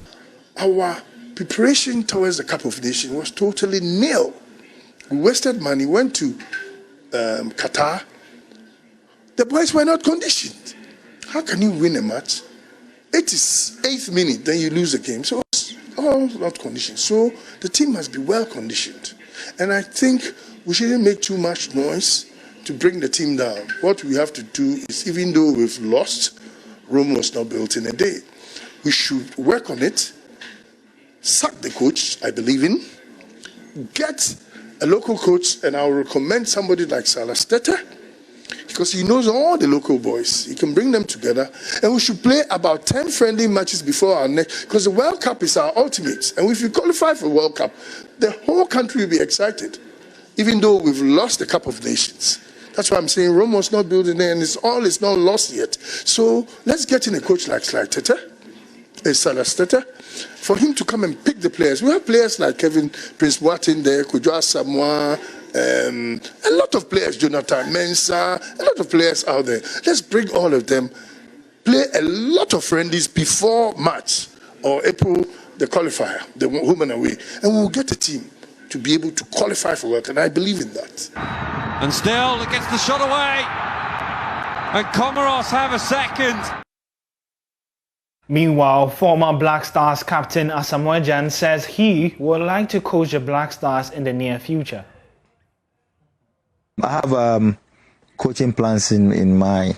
Our preparation towards the Cup of Nations was totally nil. We wasted money, went to Qatar. The boys were not conditioned. How can you win a match? 88th minute, then you lose the game. So it's all not conditioned. So the team must be well conditioned. And I think we shouldn't make too much noise to bring the team down. What we have to do is, even though we've lost, Rome was not built in a day. We should work on it, sack the coach, I believe in, get a local coach, and I will recommend somebody like Silas Tete, because he knows all the local boys. He can bring them together, and we should play about 10 friendly matches before our next, because the World Cup is our ultimate. And if we qualify for World Cup, the whole country will be excited, even though we've lost the Cup of Nations. That's why I'm saying Rome was not built in there, and it's not lost yet. So let's get in a coach like Silas Tete, for him to come and pick the players. We have players like Kevin Prince Boateng there, Kujua Samoa, a lot of players, Jonathan Mensah, a lot of players out there. Let's bring all of them, play a lot of friendlies before March or April, the qualifier, the home and away, and we'll get a team to be able to qualify for World Cup, and I believe in that. And still, it gets the shot away. And Comoros have a second. Meanwhile, former Black Stars captain Asamoah Gyan says he would like to coach the Black Stars in the near future. I have coaching plans in my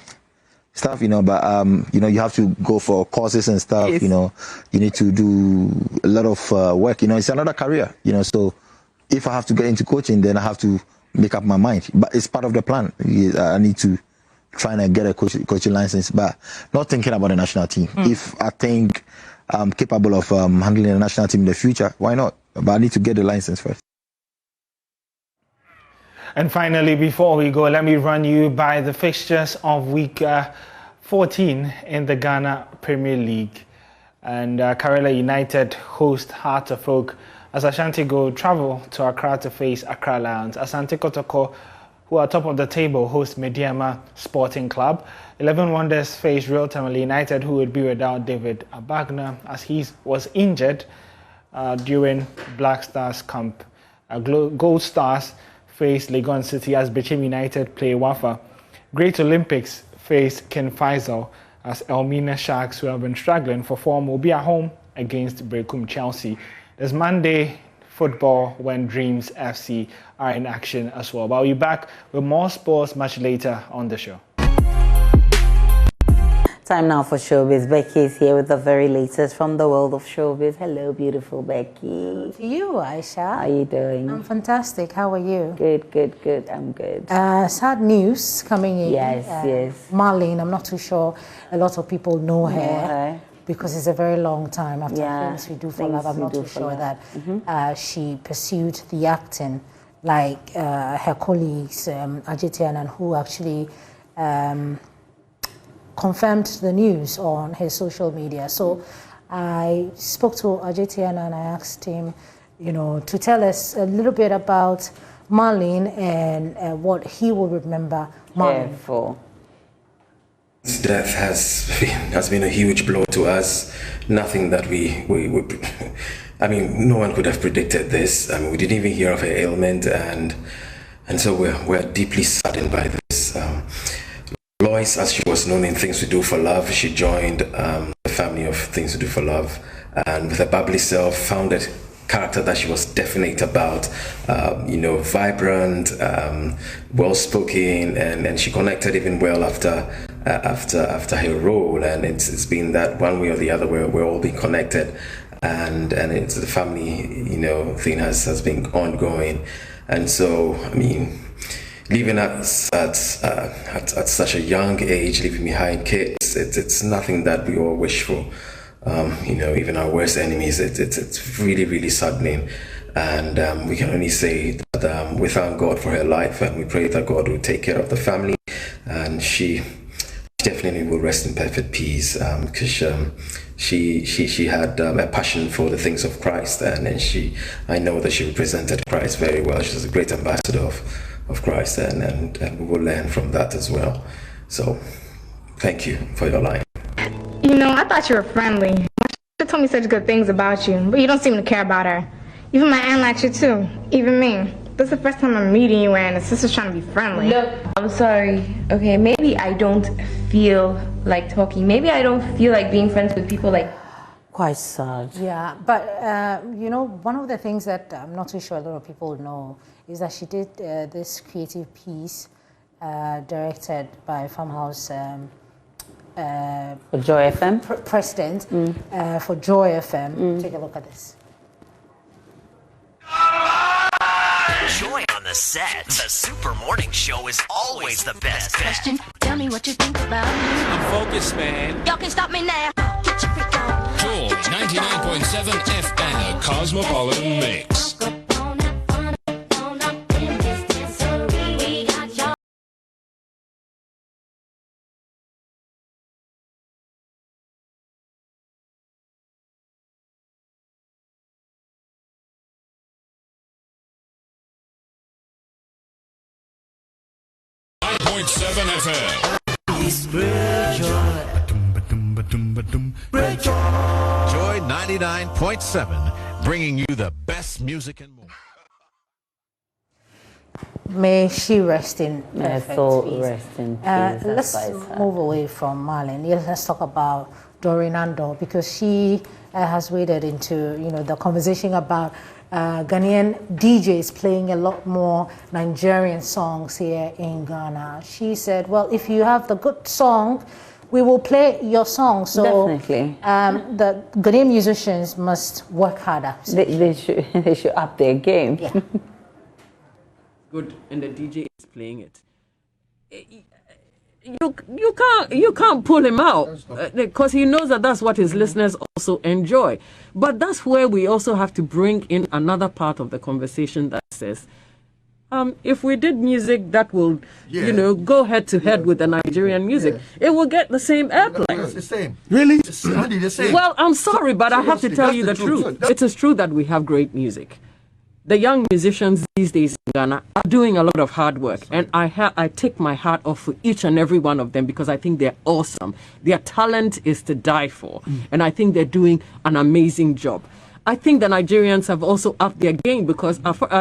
stuff, but you have to go for courses and stuff. Yes. You need to do a lot of work. It's another career. So if I have to get into coaching, then I have to make up my mind. But it's part of the plan. I need to try and get a coaching license, but not thinking about the national team. If I think I'm capable of handling the national team in the future, why not? But I need to get the license first. And finally, before we go, let me run you by the fixtures of week 14 in the Ghana Premier League. And Karela United host Heart of Oak as Ashanti Gold travel to Accra to face Accra Lions. Asante Kotoko, who are top of the table, host Mediama Sporting Club. 11 Wonders face Real Tamale United, who would be without David Abagna as he was injured during Black Stars camp. Gold Stars face Legon City as Bechem United play Wafa. Great Olympics face Ken Faisal as Elmina Sharks, who have been struggling for form, will be at home against Brekum Chelsea. There's Monday football when Dreams FC are in action as well. But I'll be back with more sports much later on the show. Time now for Showbiz. Becky is here with the very latest from the world of showbiz. Hello, beautiful Becky. To you, Aisha. How are you doing? I'm fantastic. How are you? Good. I'm good. Sad news coming in. Yes. Marlene, I'm not too sure a lot of people know her. Because it's a very long time after Things We Do for Love. I'm not too sure that she pursued the acting like her colleagues, Ajitianan, who actually confirmed the news on his social media. So I spoke to Ajitianan and I asked him, to tell us a little bit about Marlene and what he will remember Marlene for. His death has been a huge blow to us. Nothing that no one could have predicted this. We didn't even hear of her ailment, and so we're deeply saddened by this. Lois, as she was known in Things We Do for Love, she joined the family of Things We Do for Love, and with her bubbly self, founded character that she was definite about, vibrant, well-spoken, and she connected even well after her role, and it's been that one way or the other we're all being connected, and it's the family thing has been ongoing, and so leaving us at such a young age, leaving behind kids, it's nothing that we all wish for. Even our worst enemies, it's really, really saddening. And we can only say that we thank God for her life, and we pray that God will take care of the family, and she definitely will rest in perfect peace, because she had a passion for the things of Christ, and I know that she represented Christ very well. She's a great ambassador of Christ, and we will learn from that as well. So thank you for your line. I thought you were friendly. She told me such good things about you, but you don't seem to care about her. Even my aunt likes you too, even me. This is the first time I'm meeting you, and the sister's trying to be friendly. Look, I'm sorry. Okay, maybe I don't feel like talking. Maybe I don't feel like being friends with people like... Quite sad. Yeah, but one of the things that I'm not too sure a lot of people know is that she did this creative piece directed by Farmhouse for Joy FM? President for Joy FM. Take a look at this. Joy on the set. The Super Morning Show is always the best. Question, tell me what you think about me. I'm focused, man. Y'all can stop me now. Get your freak on. Joy 99.7 FM, a Cosmopolitan mix. FM. Joy 99.7, bringing you the best music and more. May she rest in perfect peace. Rest in peace. Let's move away from Marlon. Let's talk about Doreen Andor, because she has waded into the conversation about Ghanaian DJs playing a lot more Nigerian songs here in Ghana. She said, well, if you have the good song, we will play your song. So definitely, the Ghanaian musicians must work harder. They should up their game. Yeah. Good, and the DJ is playing it. You can't pull him out because he knows that that's what his listeners also enjoy. But that's where we also have to bring in another part of the conversation that says, if we did music that will, go head to head with the Nigerian music, it will get the same airplay. It's the same. Really? It's the same. Well, I'm sorry, but I have to tell you the truth. It is true that we have great music. The young musicians these days in Ghana are doing a lot of hard work, and I take my hat off for each and every one of them because I think they're awesome. Their talent is to die for, and I think they're doing an amazing job. I think the Nigerians have also upped their game because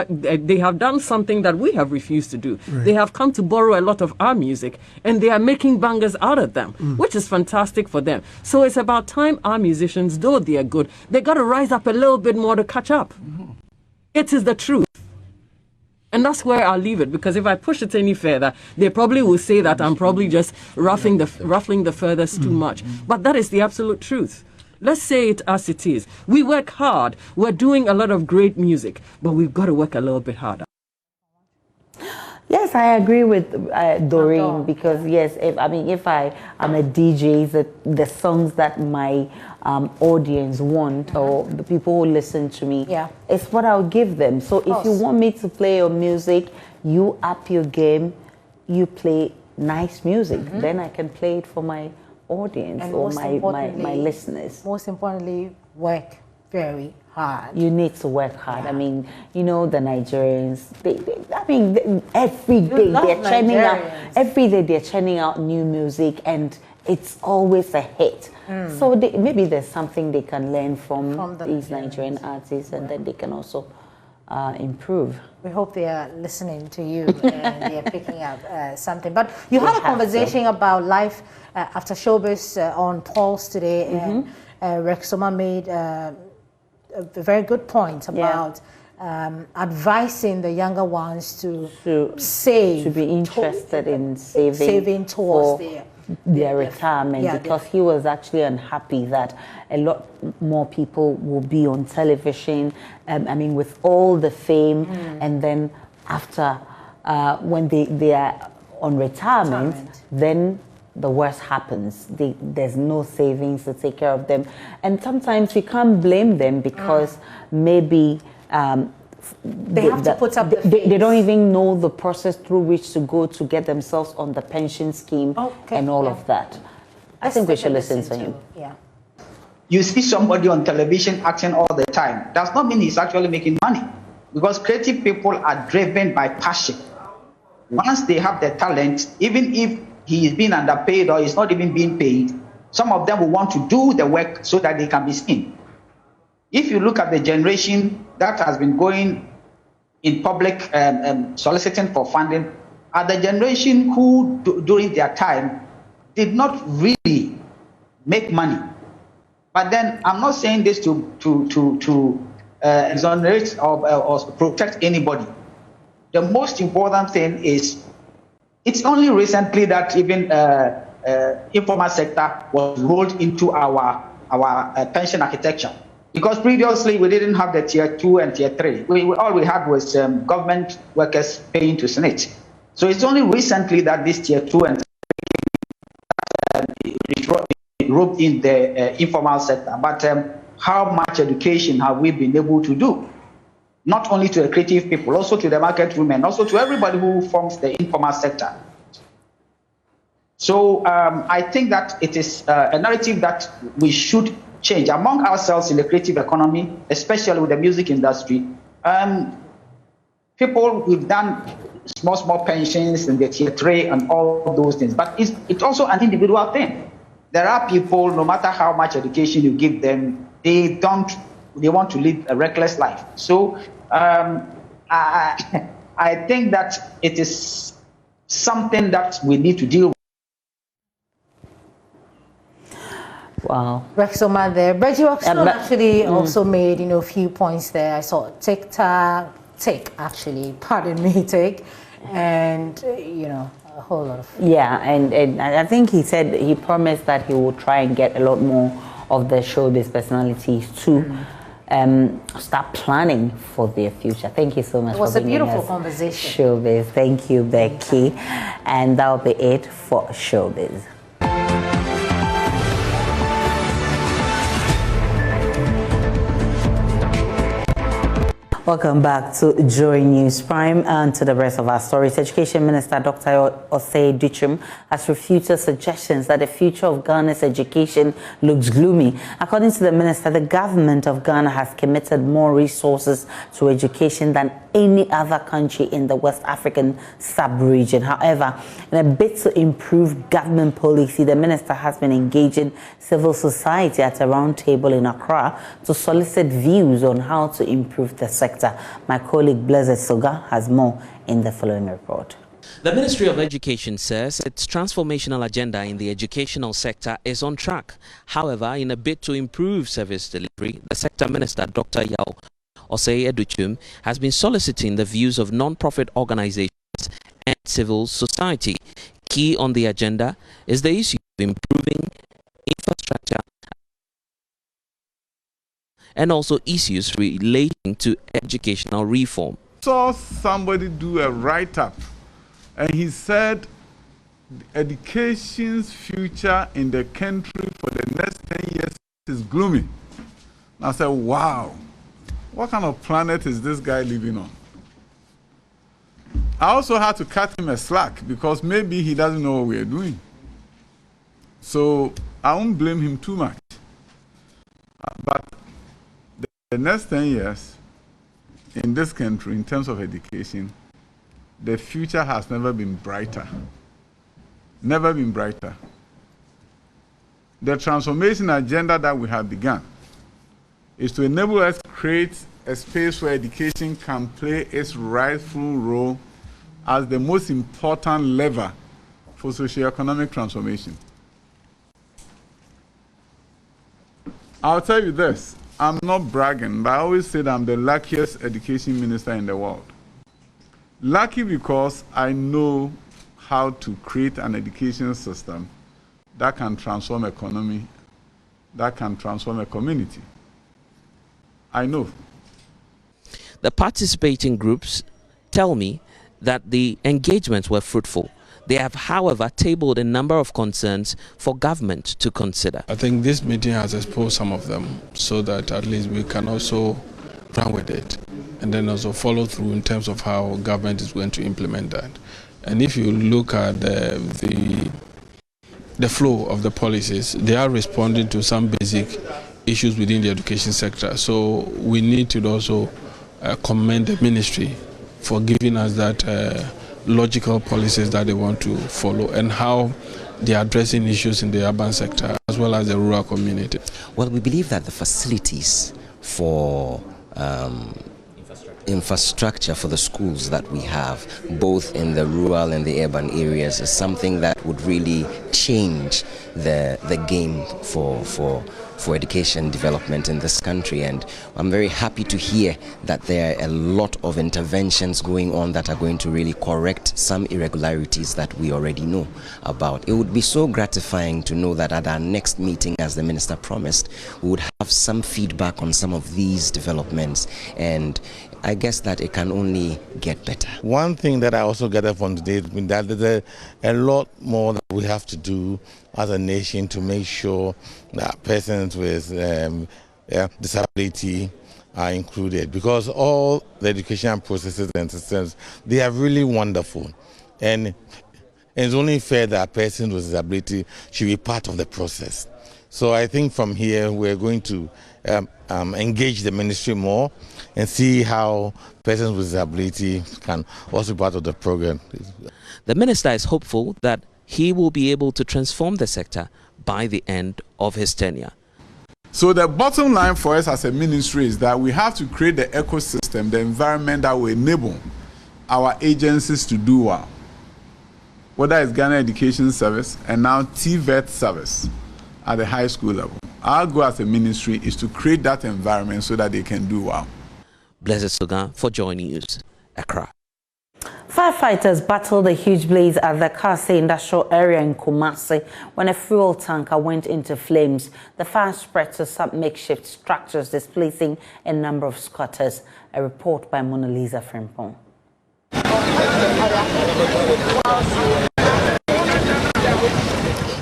they have done something that we have refused to do. Right. They have come to borrow a lot of our music, and they are making bangers out of them, which is fantastic for them. So it's about time our musicians, though they are good, they got to rise up a little bit more to catch up. It is the truth. And that's where I'll leave it, because if I push it any further, they probably will say that I'm probably just ruffling the feathers too much. But that is the absolute truth. Let's say it as it is. We work hard. We're doing a lot of great music, but we've got to work a little bit harder. Yes, I agree with Doreen, because yes, if I'm a DJ, the songs that my audience want, or the people who listen to me, it's what I'll give them. So if you want me to play your music, you up your game, you play nice music, then I can play it for my audience or my listeners. Most importantly, work very hard. You need to work hard. I mean, the Nigerians, every day they're churning out new music, and it's always a hit. So maybe there's something they can learn from these Nigerian artists, and then they can also improve. We hope they are listening to you and they are picking up something. But you had a conversation about life after showbiz on Pulse today, and Rex Soma made a very good point about advising the younger ones to save, to be interested in saving towards their retirement, because he was actually unhappy that a lot more people will be on television, with all the fame, and then after when they are on retirement, then the worst happens. There's no savings to take care of them, and sometimes we can't blame them because maybe they have to put up they don't even know the process through which to go to get themselves on the pension scheme and all of that. I think we should listen to him. Yeah. You see somebody on television acting all the time. Does not mean he's actually making money, because creative people are driven by passion. Once they have the talent, even if he is being underpaid or is not even being paid, some of them will want to do the work so that they can be seen. If you look at the generation that has been going in public soliciting for funding, are the generation who during their time did not really make money. But then I'm not saying this to exonerate or protect anybody. The most important thing is, it's only recently that even informal sector was rolled into our pension architecture. Because previously we didn't have the tier 2 and tier 3. All we had was government workers paying to SNIT. So it's only recently that this tier 2 and 3 roped in the informal sector. But how much education have we been able to do? Not only to the creative people, also to the market women, also to everybody who forms the informal sector. So I think that it is a narrative that we should change among ourselves in the creative economy, especially with the music industry. People, we've done small pensions and the tier 3 and all those things, but it's also an individual thing. There are people, no matter how much education you give them, they want to live a reckless life. So I I think that it is something that we need to deal with. Wow. Rexoma there. Reggie Rockstone actually also made, a few points there. I saw take, pardon me, take, and, a whole lot of... Yeah, and I think he said, he promised that he will try and get a lot more of the showbiz personalities to start planning for their future. Thank you so much for being It was a beautiful conversation. Showbiz. Thank you, Becky. And that'll be it for Showbiz. Welcome back to Joy News Prime and to the rest of our stories. Education Minister Dr. Osei Duchum has refuted suggestions that the future of Ghana's education looks gloomy. According to the minister, the government of Ghana has committed more resources to education than any other country in the West African sub-region. However, in a bid to improve government policy, the minister has been engaging civil society at a roundtable in Accra to solicit views on how to improve the sector. My colleague Blessed Soga has more in the following report. The Ministry of Education says its transformational agenda in the educational sector is on track. However, in a bid to improve service delivery, the sector minister, Dr. Yao Osei Duchum, has been soliciting the views of non-profit organizations and civil society. Key on the agenda is the issue of improving infrastructure and also issues relating to educational reform. Saw somebody do a write-up and he said education's future in the country for the next 10 years is gloomy. And I said, wow, what kind of planet is this guy living on? I also had to cut him a slack because maybe he doesn't know what we're doing. So I won't blame him too much. But the next 10 years in this country, in terms of education, the future has never been brighter. Never been brighter. The transformation agenda that we have begun is to enable us to create a space where education can play its rightful role as the most important lever for socio-economic transformation. I'll tell you this. I'm not bragging, but I always say that I'm the luckiest education minister in the world. Lucky because I know how to create an education system that can transform economy, that can transform a community. I know. The participating groups tell me that the engagements were fruitful. They have, however, tabled a number of concerns for government to consider. I think this meeting has exposed some of them so that at least we can also run with it and then also follow through in terms of how government is going to implement that. And if you look at the flow of the policies, they are responding to some basic issues within the education sector. So we need to also commend the ministry for giving us that logical policies that they want to follow and how they are addressing issues in the urban sector as well as the rural community. Well, we believe that the facilities for infrastructure for the schools that we have, both in the rural and the urban areas, is something that would really change the game for education development in this country. And I'm very happy to hear that there are a lot of interventions going on that are going to really correct some irregularities that we already know about. It would be so gratifying to know that at our next meeting, as the minister promised, we would have some feedback on some of these developments, and I guess that it can only get better. One thing that I also gathered from today is that there's a lot more that we have to do as a nation to make sure that persons with disability are included, because all the education processes and systems, they are really wonderful, and it's only fair that a person with disability should be part of the process. So I think from here we're going to engage the ministry more and see how persons with disability can also be part of the program. The minister is hopeful that he will be able to transform the sector by the end of his tenure. So the bottom line for us as a ministry is that we have to create the ecosystem, the environment that will enable our agencies to do well, whether it's Ghana Education Service and now TVET service at the high school level. Our goal as a ministry is to create that environment so that they can do well. Blessed Sugan for Joy News, Accra. Firefighters battled a huge blaze at the Kase industrial area in Kumasi when a fuel tanker went into flames. The fire spread to some makeshift structures, displacing a number of squatters. A report by Mona Lisa Frimpong.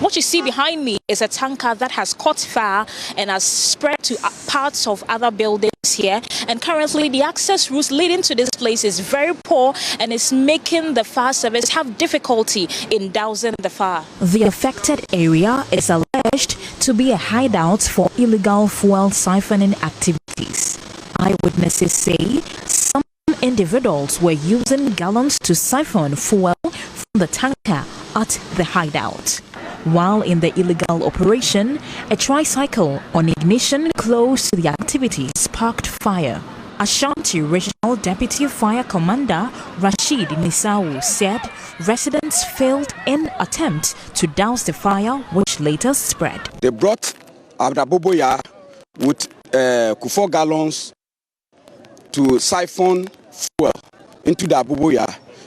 What you see behind me is a tanker that has caught fire and has spread to parts of other buildings here. And currently the access routes leading to this place is very poor and is making the fire service have difficulty in dousing the fire. The affected area is alleged to be a hideout for illegal fuel siphoning activities. Eyewitnesses say some individuals were using gallons to siphon fuel from the tanker at the hideout. While in the illegal operation, a tricycle on ignition close to the activity sparked fire. Ashanti Regional Deputy Fire Commander Rashid Nisau said residents failed in attempt to douse the fire, which later spread. They brought Abraboboya with 4 gallons to siphon fuel into the Abuboya.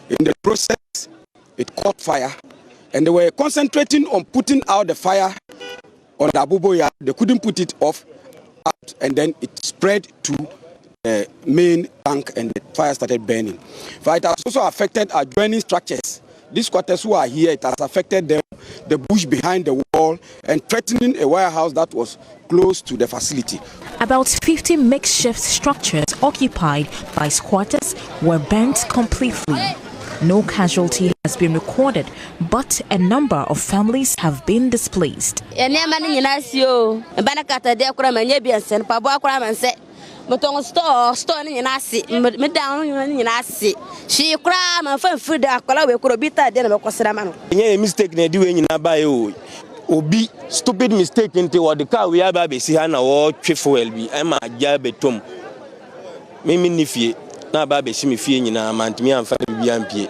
In the process, it caught fire. And they were concentrating on putting out the fire on the Abuboya. They couldn't put it off out, and then it spread to the main tank and the fire started burning. But it has also affected adjoining structures. These squatters who are here, it has affected them, the bush behind the wall, and threatening a warehouse that was close to the facility. About 50 makeshift structures occupied by squatters were burnt completely. No casualty has been recorded, but a number of families have been displaced. Obi stupid mistake into what the car we have see na or fuel be am a job betom mimi ni fie na ba be si me fie nyina mantimi amfa bi ampie.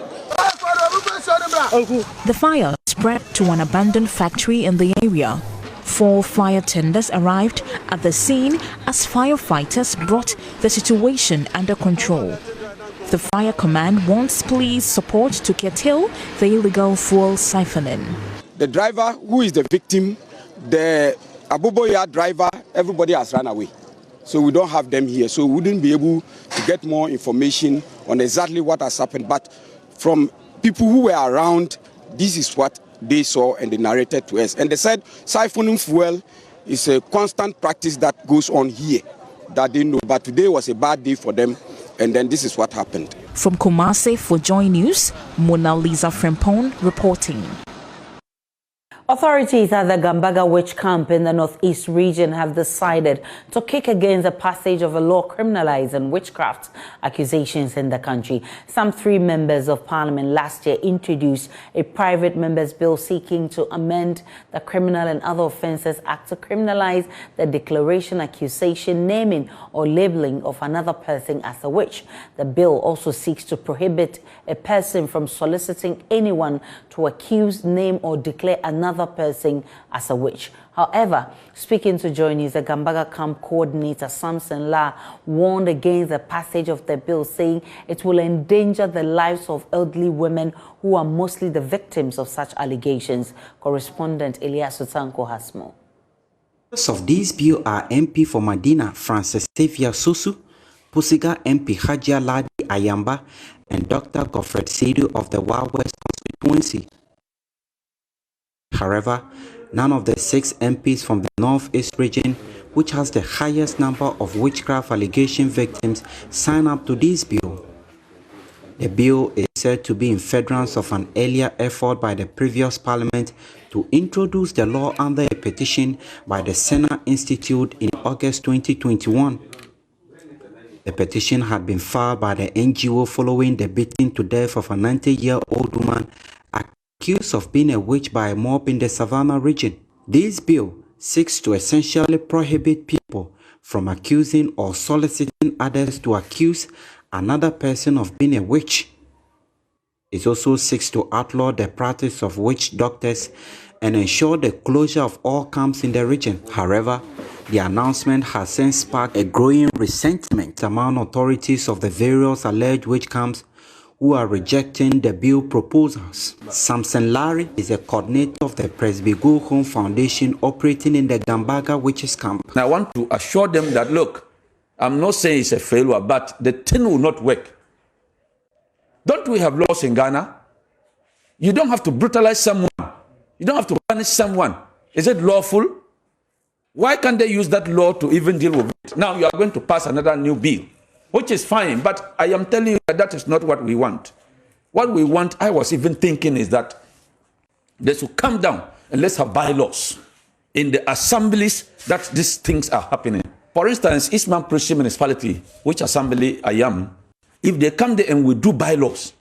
The fire spread to an abandoned factory in the area. 4 fire tenders arrived at the scene as firefighters brought the situation under control. The fire command wants police support to curtail the illegal fuel siphoning. The driver, who is the victim, the Abuboya driver, everybody has run away. So we don't have them here. So we wouldn't be able to get more information on exactly what has happened. But from people who were around, this is what they saw and they narrated to us. And they said siphoning fuel is a constant practice that goes on here that they know. But today was a bad day for them. And then this is what happened. From Kumasi for Joy News, Mona Lisa Frimpong reporting. Authorities at the Gambaga witch camp in the northeast region have decided to kick against the passage of a law criminalizing witchcraft accusations in the country. Some 3 members of parliament last year introduced a private members bill seeking to amend the Criminal and Other Offences Act to criminalize the declaration, accusation, naming or labeling of another person as a witch. The bill also seeks to prohibit a person from soliciting anyone to accuse, name or declare another person as a witch. However, speaking to Joy News, the Gambaga camp coordinator Samson La warned against the passage of the bill, saying it will endanger the lives of elderly women who are mostly the victims of such allegations. Correspondent Elias Sutanko has more. Of this bill are MP for Medina Francis Xavier Susu, Pusiga MP Hajia Ladi Ayamba, and Dr. Godfred Sedu of the Wild West constituency. However, none of the 6 MPs from the Northeast region, which has the highest number of witchcraft allegation victims, sign up to this bill. The bill is said to be in furtherance of an earlier effort by the previous parliament to introduce the law under a petition by the Senna Institute in August 2021. The petition had been filed by the NGO following the beating to death of a 90-year-old woman accused of being a witch by a mob in the Savannah region. This bill seeks to essentially prohibit people from accusing or soliciting others to accuse another person of being a witch. It also seeks to outlaw the practice of witch doctors and ensure the closure of all camps in the region. However, the announcement has since sparked a growing resentment among authorities of the various alleged witch camps who are rejecting the bill proposals. Samson Larry is a coordinator of the Presby Go Home Foundation operating in the Gambaga witches camp. And I want to assure them that, look, I'm not saying it's a failure, but the thing will not work. Don't we have laws in Ghana? You don't have to brutalize someone. You don't have to punish someone. Is it lawful? Why can't they use that law to even deal with it? Now you are going to pass another new bill, which is fine, but I am telling you that that is not what we want. What we want, I was even thinking, is that they should come down and let's have bylaws in the assemblies that these things are happening. For instance, Eastman Prussia Municipality, which assembly I am, if they come there and we do bylaws,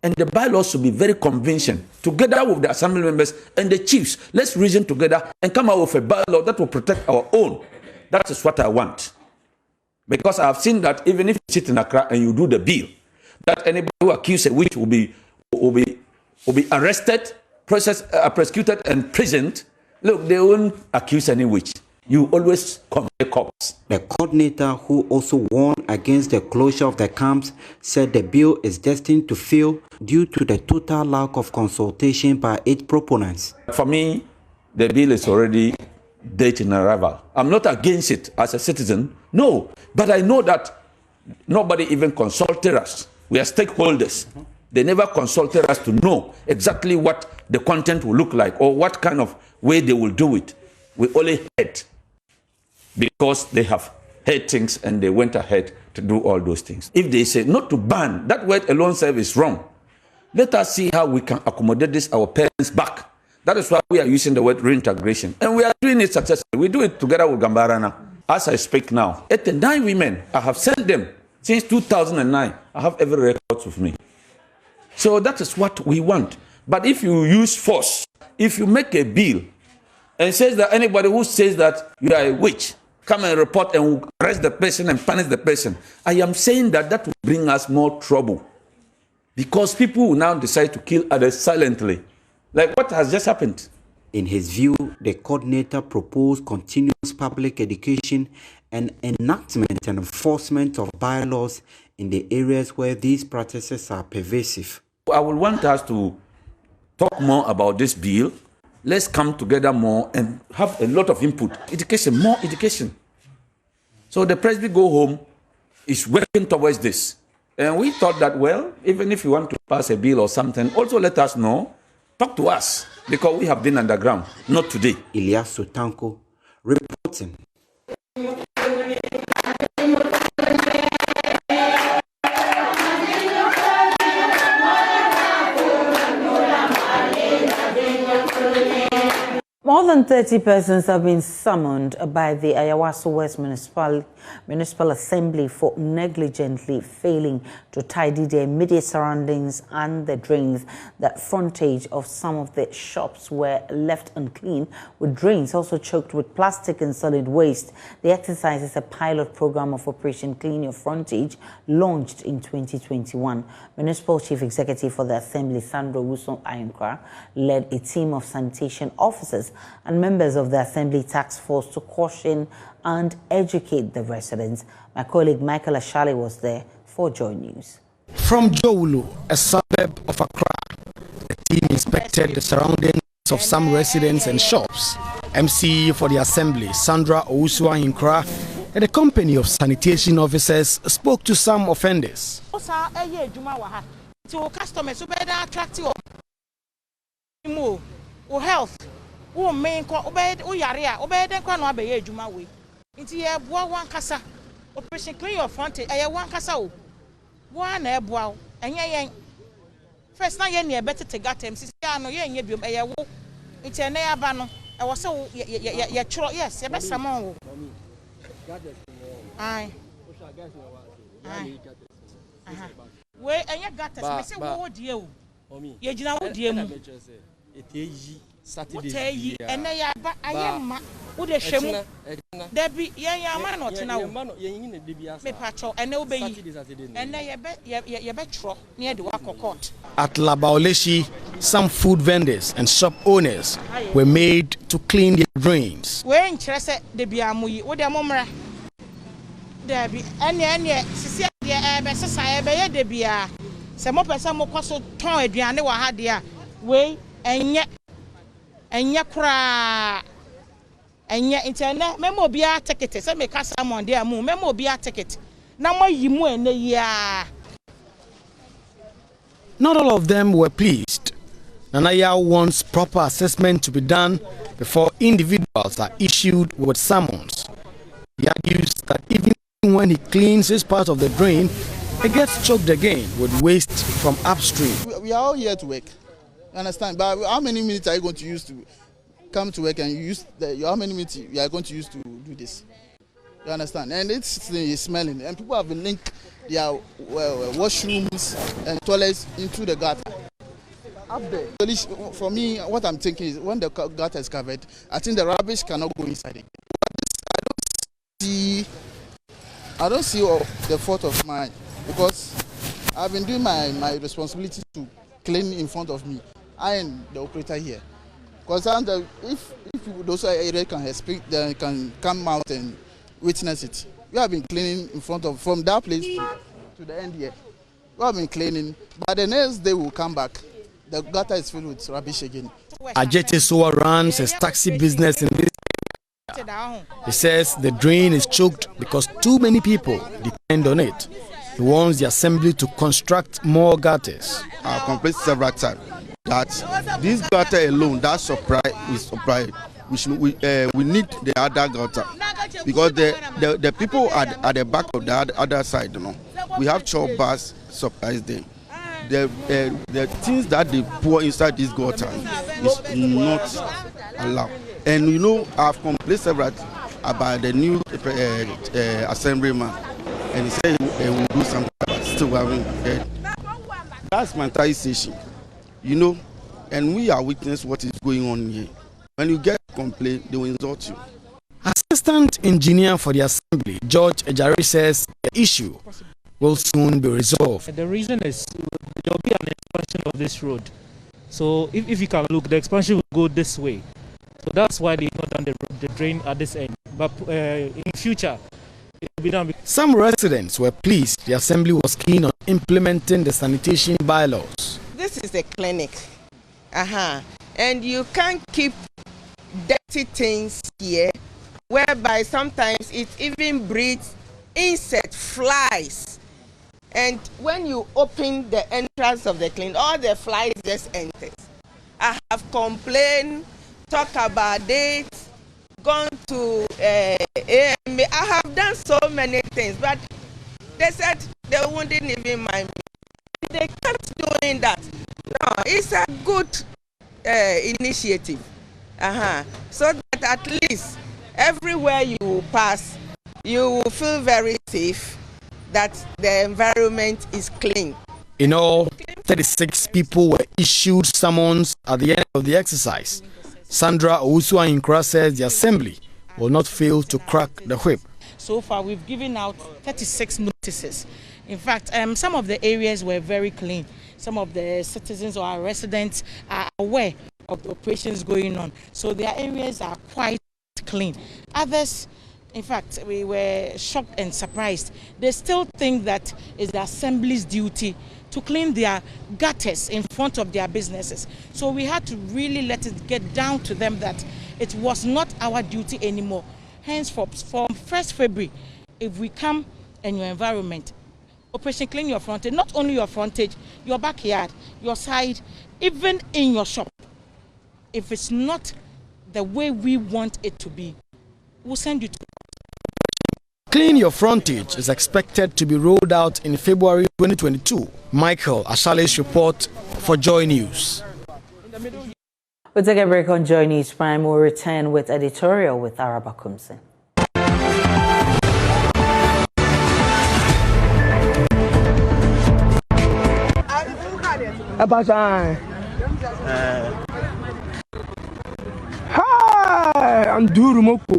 and the bylaws should be very convincing, together with the assembly members and the chiefs, let's reason together and come out with a bylaw that will protect our own. That is what I want. Because I have seen that even if you sit in Accra and you do the bill, that anybody who accuses a witch will be arrested, prosecuted, and imprisoned. Look, they won't accuse any witch. You always convey cops. The coordinator, who also warned against the closure of the camps, said the bill is destined to fail due to the total lack of consultation by its proponents. For me, the bill is already dead in arrival. I'm not against it as a citizen, no, but I know that nobody even consulted us. We are stakeholders. They never consulted us to know exactly what the content will look like or what kind of way they will do it. We only heard because they have heard things and they went ahead to do all those things. If they say not to ban, that word alone serve is wrong. Let us see how we can accommodate this our parents back. That is why we are using the word reintegration. And we are doing it successfully. We do it together with Gambarana. As I speak now, 89 women, I have sent them since 2009. I have every record with me. So that is what we want. But if you use force, if you make a bill and says that anybody who says that you are a witch, come and report and we'll arrest the person and punish the person, I am saying that that will bring us more trouble. Because people will now decide to kill others silently. Like what has just happened. In his view, the coordinator proposed continuous public education and enactment and enforcement of bylaws in the areas where these practices are pervasive. I would want us to talk more about this bill. Let's come together more and have a lot of input. Education, more education. So the Presby Go Home is working towards this. And we thought that, well, even if you want to pass a bill or something, also let us know. Talk to us, because we have been underground, not today. Ilyas Sotanko reporting. More than 30 persons have been summoned by the Ayawaso West Municipal Assembly for negligently failing to tidy their immediate surroundings and the drains. That frontage of some of the shops were left unclean, with drains also choked with plastic and solid waste. The exercise is a pilot program of Operation Clean Your Frontage, launched in 2021. Municipal Chief Executive for the Assembly, Sandra Owusu Ayenkra, led a team of sanitation officers and members of the Assembly Task Force to caution and educate the residents. My colleague Michael Ashali was there for Joy News. From Jowulu, a suburb of Accra, the team inspected the surroundings of some residents and shops. MC for the Assembly, Sandra Owusu Ayenkra, and a company of sanitation officers spoke to some offenders. Health. Oh, main obeyed, oh, Yaria, obeyed, and Quano Abbey, Jumawi. Into your bois one cassa, Operation Clean Your Frontage, I one cassa. One air bow, and yang. First night, you better take got him, Sistiano, you and you, a wo. It's a near banner. I was so, yes, your best among. Aye. Where and you got us, what dear? You know, dear. It is Saturday. And I am would a shame. There be man not now. Me patrol and obey. And I bet near the Wako Court. At Labaoleshi, some food vendors and shop owners were made to clean their drains. We're interested the Biamu, what their mumra. There be any Sisia, the Bessa, the Bia. Some of us are more so toy, Diana, had there. Way and yet cry. And yet, internet, memo be a ticket. Some make us someone there, memo be a ticket. Now, my you in the year. Not all of them were pleased. Nanaya wants proper assessment to be done before individuals are issued with summons. He argues that even when he cleans his part of the drain, it gets choked again with waste from upstream. We are all here to work. You understand? But how many minutes are you going to use to come to work and you use how many minutes you are going to use to do this? You understand? And it's smelling. And people have been linked their washrooms and toilets into the gutter. Up there. For me, what I'm thinking is when the gutter is covered, I think the rubbish cannot go inside it. I don't see the fault of mine because I've been doing my responsibility to clean in front of me. I am the operator here. Because if those areas can speak, they can come out and witness it. We have been cleaning in front of, from that place to the end here. We have been cleaning, but the next day we'll come back. The gutter is filled with rubbish again. Ajete Soa runs his taxi business in this area. He says the drain is choked because too many people depend on it. He wants the assembly to construct more gutters. I complained several times that this gutter alone, that supply is supply. We need the other gutter because the people at the back of the other side, you know, we have chop bars supplies them. The things that they pour inside this gutter is not allowed. And you know, I've complained several about the new assemblyman, and he said he will do something, but still haven't heard. That's my entire station, you know, and we are witness what is going on here. When you get a complaint, they will insult you. Assistant Engineer for the Assembly, George Ejari, says the issue will soon be resolved. The reason is there will be an expansion of this road. So if you can look, the expansion will go this way. So that's why they not done the drain at this end. But in future, it will be done. Some residents were pleased the Assembly was keen on implementing the sanitation bylaws. This is a clinic. And you can't keep dirty things here, whereby sometimes it even breeds insect flies. And when you open the entrance of the clinic, all the flies just enter. I have complained, talk about it, gone to AMA. I have done so many things, but they said they wouldn't even mind me. They kept doing that. No, it's a good initiative. So that at least everywhere you pass, you will feel very safe that the environment is clean. In all, 36 people were issued summons at the end of the exercise. Sandra Owusu-Ahinkra says the Assembly will not fail to crack the whip. So far, we've given out 36 notices. In fact, some of the areas were very clean. Some of the citizens or our residents are aware of the operations going on. So their areas are quite clean. Others, in fact, we were shocked and surprised. They still think that it's the Assembly's duty to clean their gutters in front of their businesses. So we had to really let it get down to them that it was not our duty anymore. Hence, from 1st February, if we come in your environment, Operation Clean Your Frontage, not only your frontage, your backyard, your side, even in your shop. If it's not the way we want it to be, we'll send you to. Clean Your Frontage is expected to be rolled out in February 2022. Michael Ashale's report for Joy News. We'll take a break on Joy News Prime. We'll return with editorial with Araba Kumsin. Anduru Moko.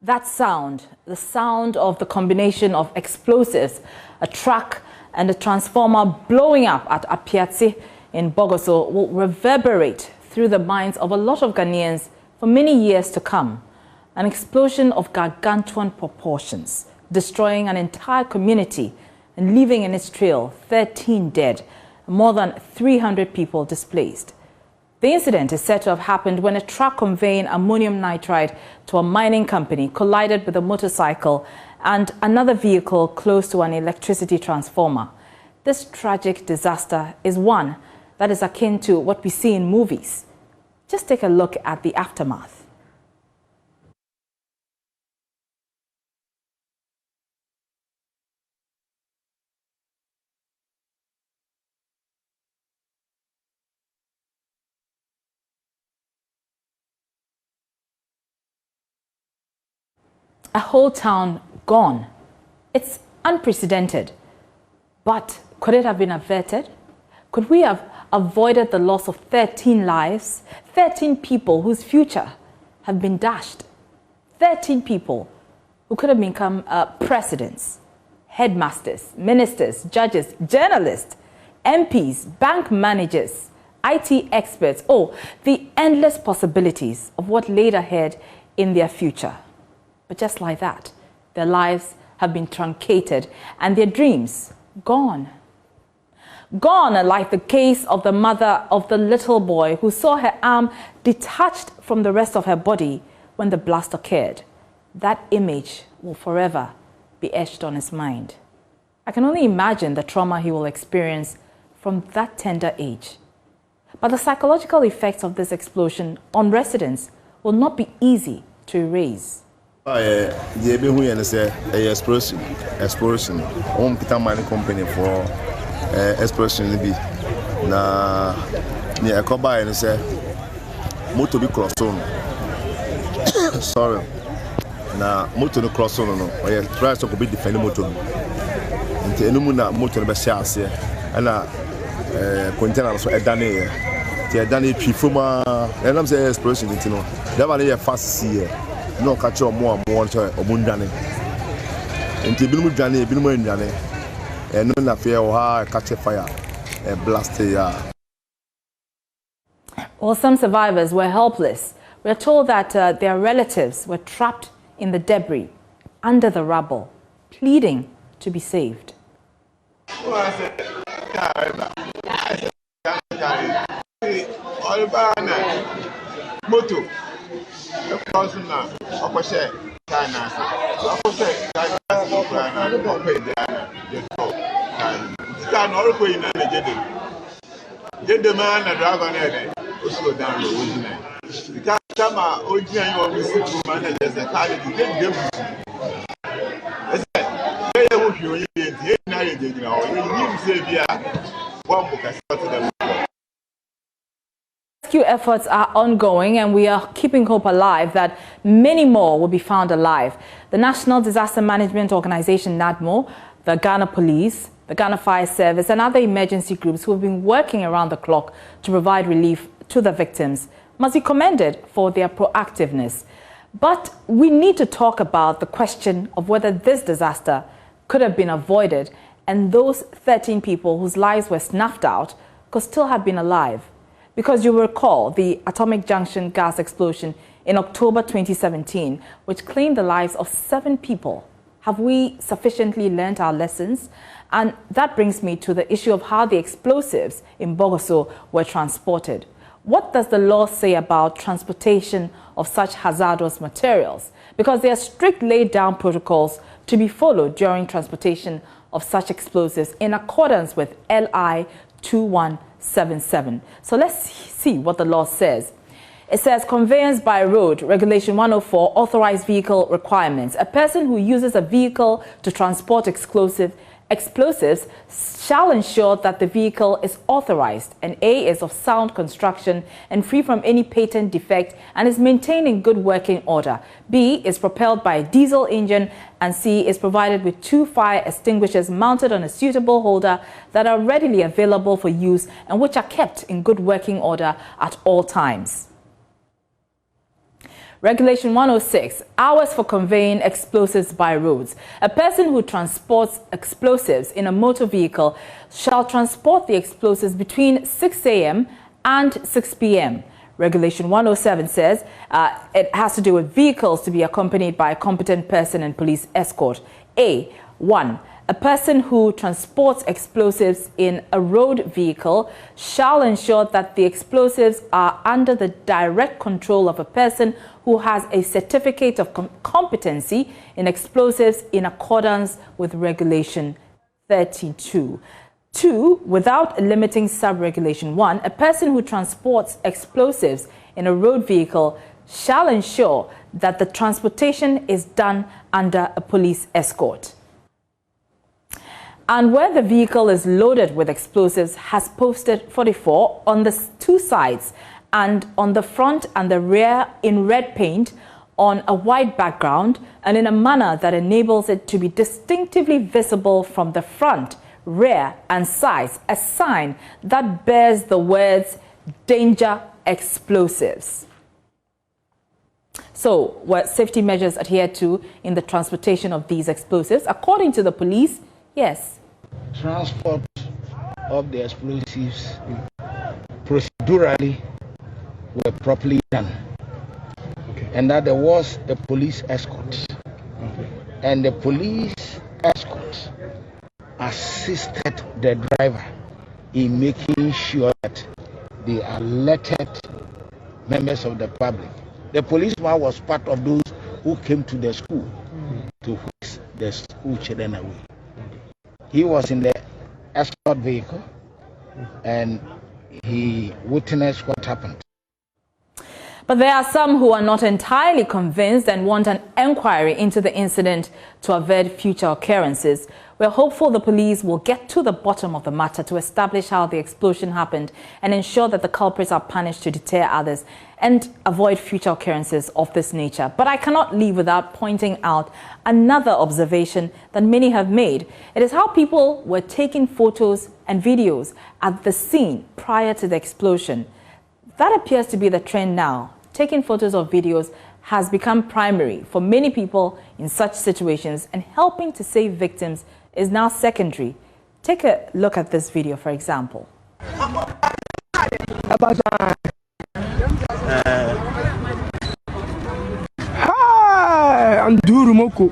That sound, the sound of the combination of explosives, a truck and a transformer blowing up at Apiatse in Bogoso will reverberate through the minds of a lot of Ghanaians for many years to come. An explosion of gargantuan proportions, destroying an entire community and leaving in its trail 13 dead, more than 300 people displaced. The incident is said to have happened when a truck conveying ammonium nitride to a mining company collided with a motorcycle and another vehicle close to an electricity transformer. This tragic disaster is one that is akin to what we see in movies. Just take a look at the aftermath. A whole town gone. It's unprecedented. But could it have been averted? Could we have avoided the loss of 13 lives, 13 people whose future have been dashed, 13 people who could have become presidents, headmasters, ministers, judges, journalists, MPs, bank managers, IT experts, the endless possibilities of what laid ahead in their future. But just like that, their lives have been truncated and their dreams gone. Gone, like the case of the mother of the little boy who saw her arm detached from the rest of her body when the blast occurred. That image will forever be etched on his mind. I can only imagine the trauma he will experience from that tender age. But the psychological effects of this explosion on residents will not be easy to erase. The who you say explosion. Peter Mining Company for explosion be na near a coba and say motor be cross on. Sorry. Na motor no cross on no. Or try to be defend motor. Nti enu na motor be share ase na container so edane ti edane twi fuma and am say explosion nti no. That one dey fast see no catch more omundane nti binu dwane binu ndwane eno na fear o catch fire blast ya. Well, some survivors were helpless. We are told that their relatives were trapped in the debris under the rubble, pleading to be saved. Moto person na okose China okose China Ukraine ope dia China oroko ina na jede man na dragon ede o slow down the original because sama original you want to see man na just carry the dem ese ye wo fi oyin dey na ye dey na o you say bia one book I start them. Rescue efforts are ongoing and we are keeping hope alive that many more will be found alive. The National Disaster Management Organization, NADMO, the Ghana Police, the Ghana Fire Service and other emergency groups who have been working around the clock to provide relief to the victims must be commended for their proactiveness. But we need to talk about the question of whether this disaster could have been avoided and those 13 people whose lives were snuffed out could still have been alive. Because you will recall the Atomic Junction gas explosion in October 2017, which claimed the lives of 7 people. Have we sufficiently learned our lessons? And that brings me to the issue of how the explosives in Bogoso were transported. What does the law say about transportation of such hazardous materials? Because there are strict laid down protocols to be followed during transportation of such explosives in accordance with LI 2177. So let's see what the law says. It says conveyance by road, Regulation 104, authorized vehicle requirements. A person who uses a vehicle to transport explosive explosives shall ensure that the vehicle is authorized and A, is of sound construction and free from any patent defect and is maintained in good working order. B, is propelled by a diesel engine, and C, is provided with 2 fire extinguishers mounted on a suitable holder that are readily available for use and which are kept in good working order at all times. Regulation 106, hours for conveying explosives by roads. A person who transports explosives in a motor vehicle shall transport the explosives between 6 a.m. and 6 p.m. Regulation 107 says it has to do with vehicles to be accompanied by a competent person and police escort. A, 1. A person who transports explosives in a road vehicle shall ensure that the explosives are under the direct control of a person who has a certificate of competency in explosives in accordance with Regulation 32. 2, without limiting sub-regulation 1, a person who transports explosives in a road vehicle shall ensure that the transportation is done under a police escort. And where the vehicle is loaded with explosives has posted 44 on the 2 sides and on the front and the rear in red paint on a white background and in a manner that enables it to be distinctively visible from the front, rear and sides, a sign that bears the words "Danger Explosives." So, were safety measures adhered to in the transportation of these explosives? According to the police, yes. Transport of the explosives procedurally were properly done, and that there was a police escort, and the police escort assisted the driver in making sure that they alerted members of the public. The policeman was part of those who came to the school to whisk the school children away. He was in the escort vehicle and he witnessed what happened. But there are some who are not entirely convinced and want an inquiry into the incident to avert future occurrences. We're hopeful the police will get to the bottom of the matter to establish how the explosion happened and ensure that the culprits are punished to deter others and avoid future occurrences of this nature. But I cannot leave without pointing out another observation that many have made. It is how people were taking photos and videos at the scene prior to the explosion. That appears to be the trend now. Taking photos or videos has become primary for many people in such situations, and helping to save victims is now secondary. Take a look at this video, for example. Hi, I'm Duru Moko.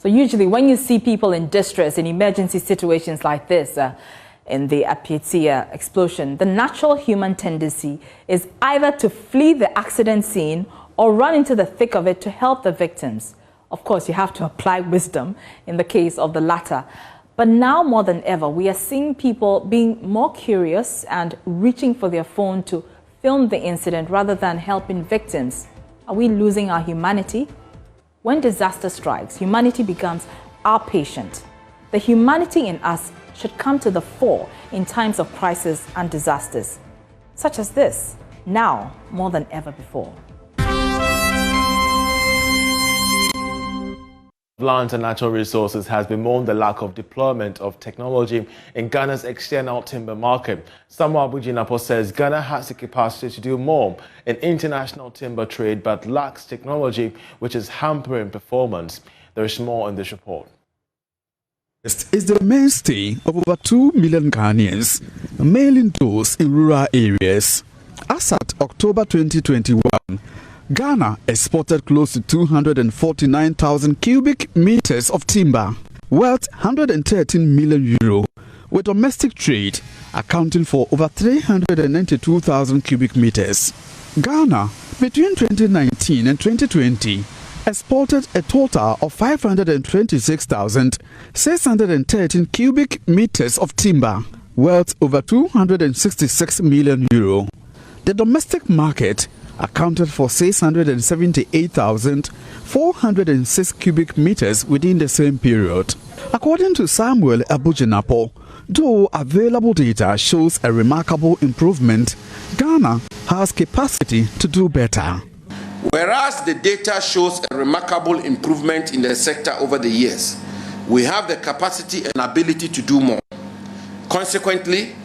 So usually when you see people in distress in emergency situations like this, in the Apietia explosion, the natural human tendency is either to flee the accident scene or run into the thick of it to help the victims. Of course, you have to apply wisdom in the case of the latter. But now more than ever, we are seeing people being more curious and reaching for their phone to film the incident rather than helping victims. Are we losing our humanity? When disaster strikes, humanity becomes our patient. The humanity in us should come to the fore in times of crisis and disasters, such as this, now more than ever before. Land and natural resources has bemoaned the lack of deployment of technology in Ghana's external timber market. Samuel Bujinapo says Ghana has the capacity to do more in international timber trade but lacks technology, which is hampering performance. There is more in this report. Is the mainstay of over 2 million Ghanaians, mainly those in rural areas. As at October 2021, Ghana exported close to 249,000 cubic meters of timber, worth 113 million euro, with domestic trade accounting for over 392,000 cubic meters. Ghana, between 2019 and 2020, exported a total of 526,613 cubic meters of timber, worth over 266 million euro. The domestic market accounted for 678,406 cubic meters within the same period. According to Samuel Abujinapo, though available data shows a remarkable improvement, Ghana has capacity to do better. Whereas the data shows a remarkable improvement in the sector over the years, we have the capacity and ability to do more. Consequently,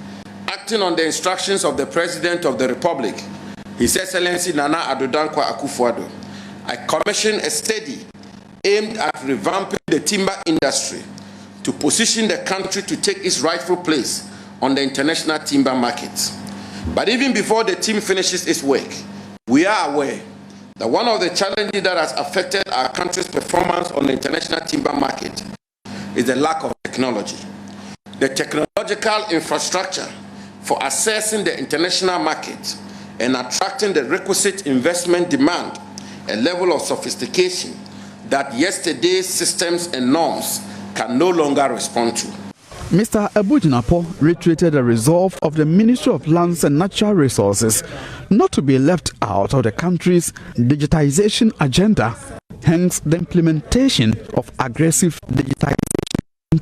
acting on the instructions of the President of the Republic, His Excellency Nana Addo Dankwa Akufo-Addo, I commissioned a study aimed at revamping the timber industry to position the country to take its rightful place on the international timber market. But even before the team finishes its work, we are aware that one of the challenges that has affected our country's performance on the international timber market is the lack of technology. The technological infrastructure for accessing the international market and attracting the requisite investment demand a level of sophistication that yesterday's systems and norms can no longer respond to. Mr. Abujinapo reiterated the resolve of the Ministry of Lands and Natural Resources not to be left out of the country's digitization agenda, hence the implementation of aggressive digitization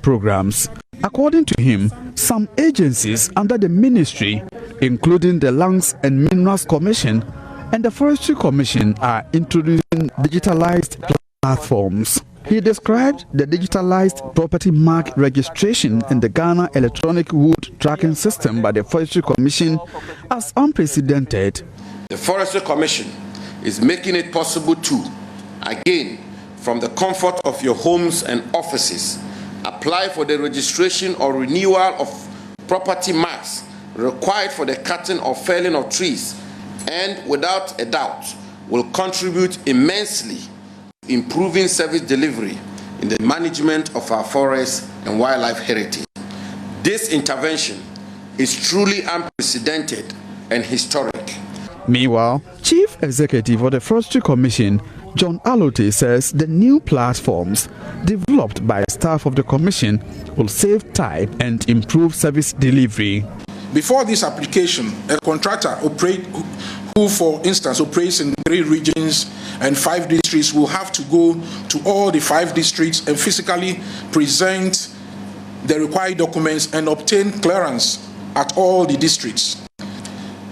programs. According to him, some agencies under the ministry, including the Lands and Minerals Commission and the Forestry Commission, are introducing digitalized platforms. He described the digitalized property mark registration in the Ghana Electronic Wood Tracking System by the Forestry Commission as unprecedented. The Forestry Commission is making it possible to, again, from the comfort of your homes and offices, apply for the registration or renewal of property marks required for the cutting or felling of trees, and without a doubt will contribute immensely to improving service delivery in the management of our forests and wildlife heritage. This intervention is truly unprecedented and historic. Meanwhile, Chief Executive of the Forestry Commission, John Alote, says the new platforms developed by staff of the Commission will save time and improve service delivery. Before this application, a contractor who, for instance, operates in 3 regions and 5 districts will have to go to all the 5 districts and physically present the required documents and obtain clearance at all the districts.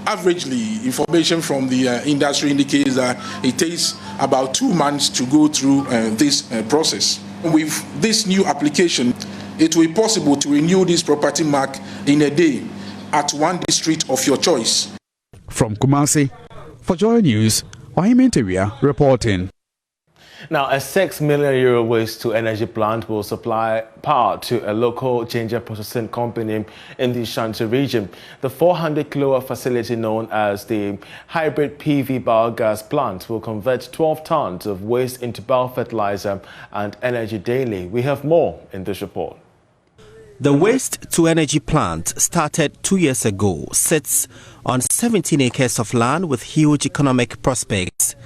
Averagely, information from the industry indicates that it takes about 2 months to go through this process. With this new application, it will be possible to renew this property mark in a day at 1 district of your choice. From Kumasi, for Joy News, Ohime Teria reporting. Now, a €6 million waste-to-energy plant will supply power to a local ginger processing company in the Shanti region. The 400-kilowatt facility known as the Hybrid PV Biogas Plant will convert 12 tons of waste into biofertilizer and energy daily. We have more in this report. The waste-to-energy plant, started 2 years ago, sits on 17 acres of land with huge economic prospects.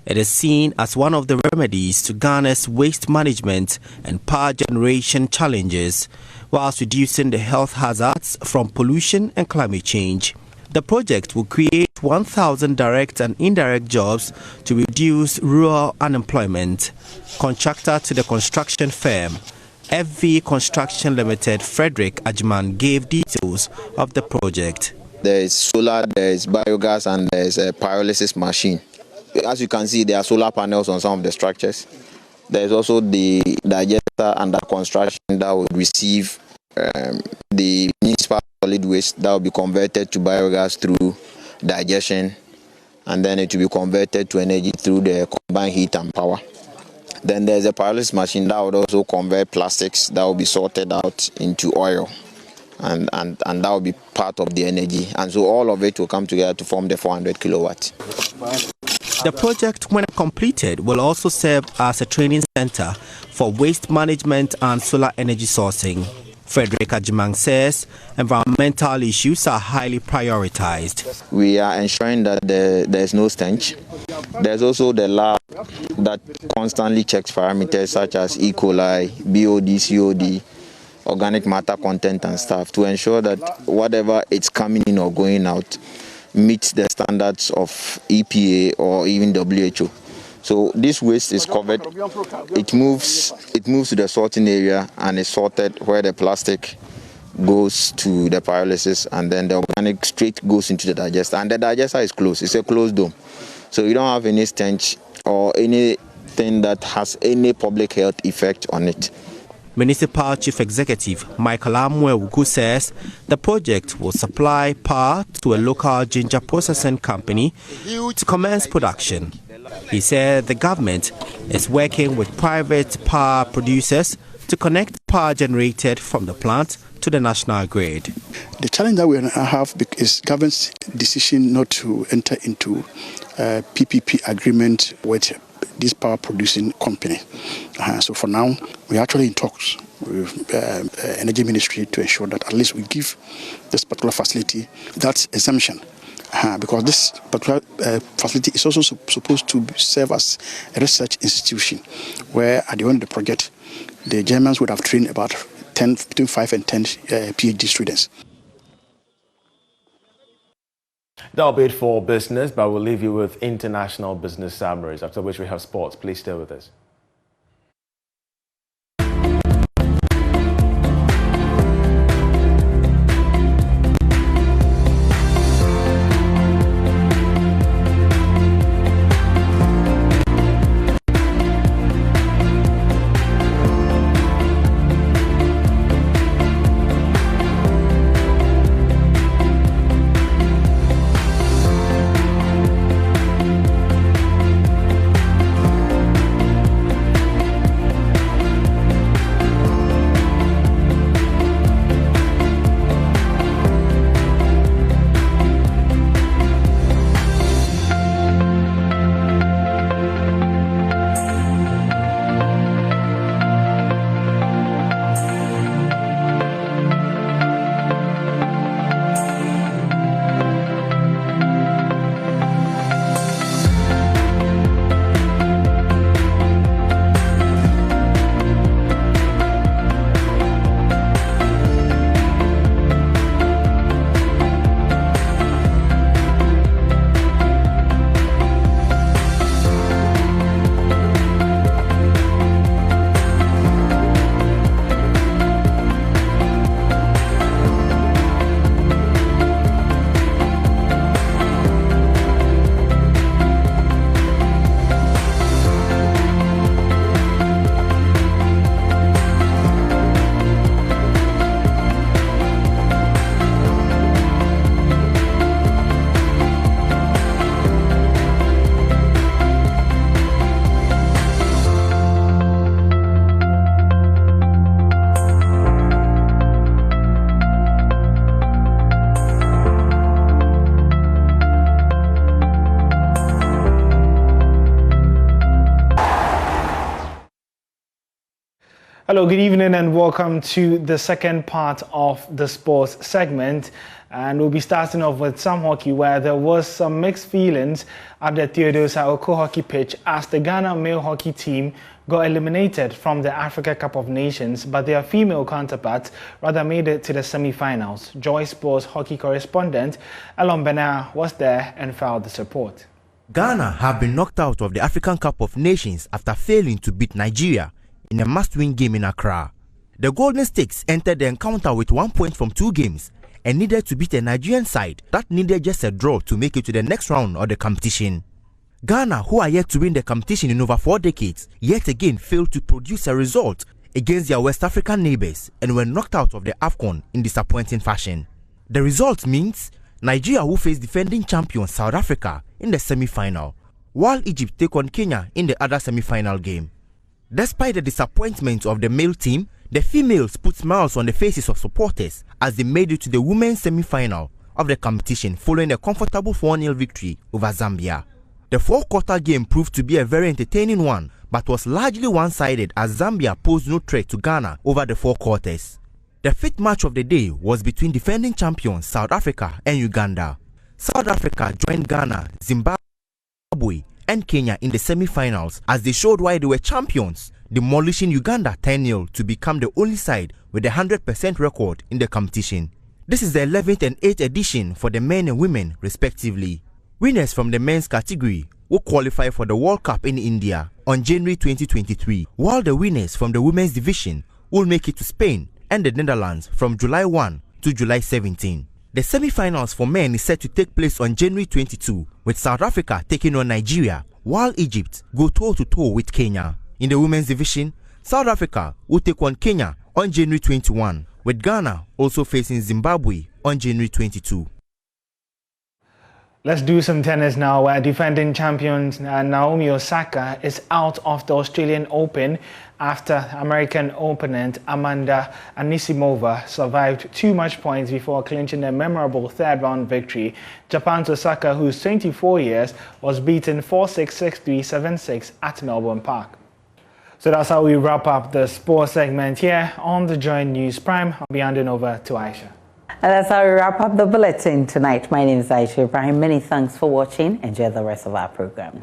It is seen as one of the remedies to Ghana's waste management and power generation challenges, whilst reducing the health hazards from pollution and climate change. The project will create 1,000 direct and indirect jobs to reduce rural unemployment. Contractor to the construction firm, FV Construction Limited, Frederick Ajman, gave details of the project. There is solar, there is biogas, and there is a pyrolysis machine. As you can see, there are solar panels on some of the structures. There is also the digester under construction that will receive the municipal solid waste that will be converted to biogas through digestion, and then it will be converted to energy through the combined heat and power. Then there's a pyrolysis machine that would also convert plastics that will be sorted out into oil, and that will be part of the energy. And so all of it will come together to form the 400 kilowatts. The project, when completed, will also serve as a training center for waste management and solar energy sourcing. Frederick Ajimang says environmental issues are highly prioritized. We are ensuring that there is no stench. There's also the lab that constantly checks parameters such as E. coli, BOD, COD, organic matter content and stuff to ensure that whatever it's coming in or going out meets the standards of EPA or even WHO. So this waste is covered. It moves to the sorting area and is sorted where the plastic goes to the pyrolysis, and then the organic straight goes into the digester. And the digester is closed. It's a closed dome. So you don't have any stench or anything that has any public health effect on it. Municipal Chief Executive Michael Amwewuku says the project will supply power to a local ginger processing company to commence production. He said the government is working with private power producers to connect power generated from the plant to the national grid. The challenge that we have is government's decision not to enter into a PPP agreement with this power producing company. So for now, we're actually in talks with Energy Ministry to ensure that at least we give this particular facility that exemption. Because this particular facility is also supposed to serve as a research institution where at the end of the project, the Germans would have trained about between 5 and 10 PhD students. That'll be it for business, but we'll leave you with international business summaries, after which we have sports. Please stay with us. Hello, good evening and welcome to the second part of the sports segment. And we'll be starting off with some hockey where there was some mixed feelings at the Theodosia Oko hockey pitch as the Ghana male hockey team got eliminated from the Africa Cup of Nations, but their female counterparts rather made it to the semi-finals. Joy Sports hockey correspondent Elon Benar was there and filed this report. Ghana have been knocked out of the African Cup of Nations after failing to beat Nigeria in a must-win game in Accra. The Golden Stakes entered the encounter with 1 point from 2 games and needed to beat a Nigerian side that needed just a draw to make it to the next round of the competition. Ghana, who are yet to win the competition in over 4 decades, yet again failed to produce a result against their West African neighbors and were knocked out of the AFCON in disappointing fashion. The result means Nigeria will face defending champion South Africa in the semi-final, while Egypt take on Kenya in the other semi-final game. Despite the disappointment of the male team, the females put smiles on the faces of supporters as they made it to the women's semi-final of the competition following a comfortable 4-0 victory over Zambia. The 4-quarter game proved to be a very entertaining one, but was largely one-sided as Zambia posed no threat to Ghana over the 4 quarters. The fifth match of the day was between defending champions South Africa and Uganda. South Africa joined Ghana, Zimbabwe and Kenya in the semi-finals as they showed why they were champions, demolishing Uganda 10-0 to become the only side with a 100% record in the competition. This is the 11th and 8th edition for the men and women respectively. Winners from the men's category will qualify for the World Cup in India on January 2023, while the winners from the women's division will make it to Spain and the Netherlands from July 1 to July 17. The semi-finals for men is set to take place on January 22, with South Africa taking on Nigeria, while Egypt go toe-to-toe with Kenya. In the women's division, South Africa will take on Kenya on January 21, with Ghana also facing Zimbabwe on January 22. Let's do some tennis now, where defending champion Naomi Osaka is out of the Australian Open after American opponent Amanda Anisimova survived 2 match points before clinching a memorable third-round victory. Japan's Osaka, who's 24 years, was beaten 4-6, 6-3, 7-6 at Melbourne Park. So that's how we wrap up the sports segment here on the Joy News Prime. I'll be handing over to Aisha. And that's how we wrap up the bulletin tonight. My name is Aisha Ibrahim. Many thanks for watching. Enjoy the rest of our program.